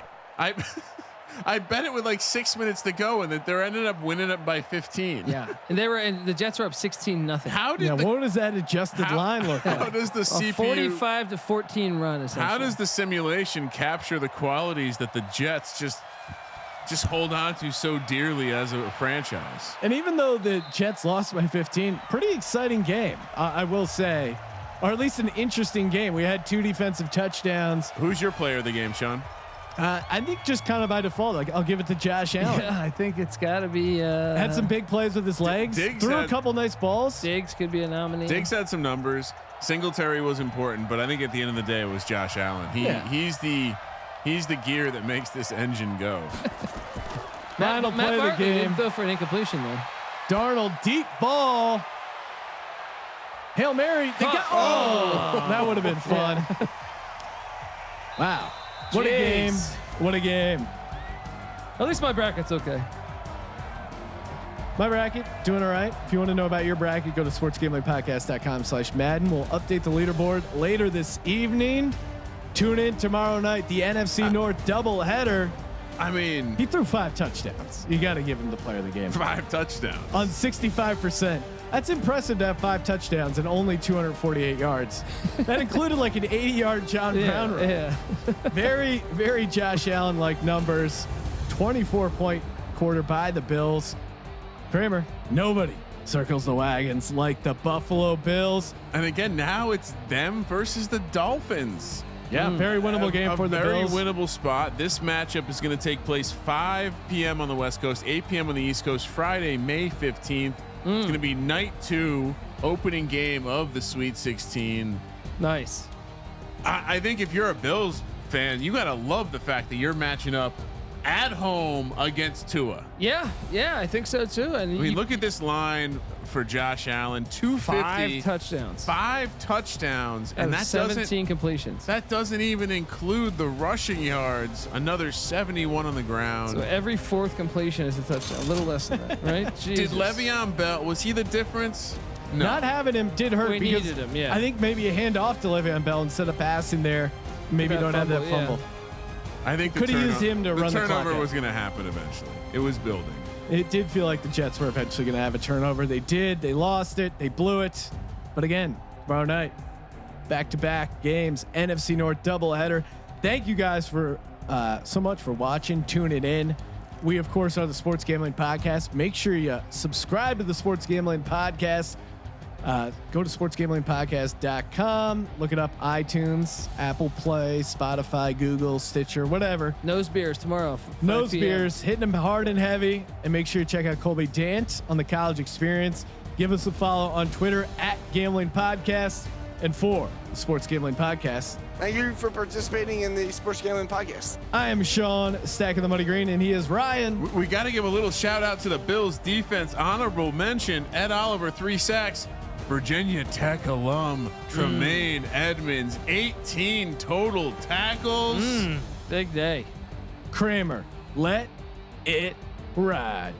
I bet it with like 6 minutes to go, and that they're ended up winning it by 15. Yeah, and the Jets were up 16-0. How did Yeah, the, what does that adjusted line look how like? does the A CPU 45-14 run? Essentially. how does the simulation capture the qualities that the Jets just hold on to so dearly as a franchise? And even though the Jets lost by 15, pretty exciting game, I will say, or at least an interesting game. We had 2 defensive touchdowns. Who's your player of the game, Sean? I think just kind of by default, like I'll give it to Josh Allen. Yeah, I think it's got to be. Had some big plays with his legs. Diggs Threw a had- couple nice balls. Diggs could be a nominee. Diggs had some numbers. Singletary was important, but I think at the end of the day, it was Josh Allen. He's He's the gear that makes this engine go. Final play of the Barkley game. didn't throw for an incompletion though. Darnold, deep ball. Hail Mary. They got, that would have been fun. Wow. What a game. What a game. At least my bracket's okay. My bracket, doing all right. If you want to know about your bracket, go to sportsgamblingpodcast.com/Madden. We'll update the leaderboard later this evening. Tune in tomorrow night, the NFC North doubleheader. I mean, He threw 5 touchdowns. You got to give him the player of the game. 5 touchdowns. On 65%. That's impressive to have 5 touchdowns and only 248 yards. That included like an 80-yard John Brown run. Yeah. Very, very Josh Allen-like numbers. 24-point quarter by the Bills. Kramer, nobody circles the wagons like the Buffalo Bills. And again, now it's them versus the Dolphins. Yeah, very winnable game for the Bills. Very winnable spot. This matchup is going to take place 5 p.m. on the West Coast, 8 p.m. on the East Coast, Friday, May 15th. It's going to be night 2, opening game of the Sweet 16. Nice. I think if you're a Bills fan, you got to love the fact that you're matching up at home against Tua. Yeah, I think so too. And I mean, look at this line for Josh Allen: 250, 5 touchdowns, 5 touchdowns, and that 17 completions. That doesn't even include the rushing yards. Another 71 on the ground. So every 4th completion is a touchdown. A little less than that, right? Did Le'Veon Bell? Was he the difference? No. Not having him did hurt We because needed him, yeah. I think maybe a hand off to Le'Veon Bell instead of passing there. Maybe That don't have that fumble, fumble. I think Could have used him to run the clock turnover out. was going to happen eventually. It was building. It did feel like the Jets were eventually going to have a turnover. They did. They lost it. They blew it. But again, tomorrow night, back-to-back games, NFC North doubleheader. Thank you guys for so much for watching, tuning in. We, of course, are the Sports Gambling Podcast. Make sure you subscribe to the Sports Gambling Podcast. Go to sportsgamblingpodcast.com. Look it up: iTunes, Apple Play, Spotify, Google, Stitcher, whatever. Nose beers tomorrow. 5 Nose p.m. beers, hitting them hard and heavy. And make sure you check out Colby Dant on the College Experience. Give us a follow on Twitter at Gambling Podcast. And for the Sports Gambling Podcast, thank you for participating in the Sports Gambling Podcast. I am Sean, stacking the money green, and he is Ryan. We got to give a little shout out to the Bills defense. Honorable mention: Ed Oliver, 3 sacks. Virginia Tech alum Tremaine Edmonds, 18 total tackles. Big day. Kramer, let it ride.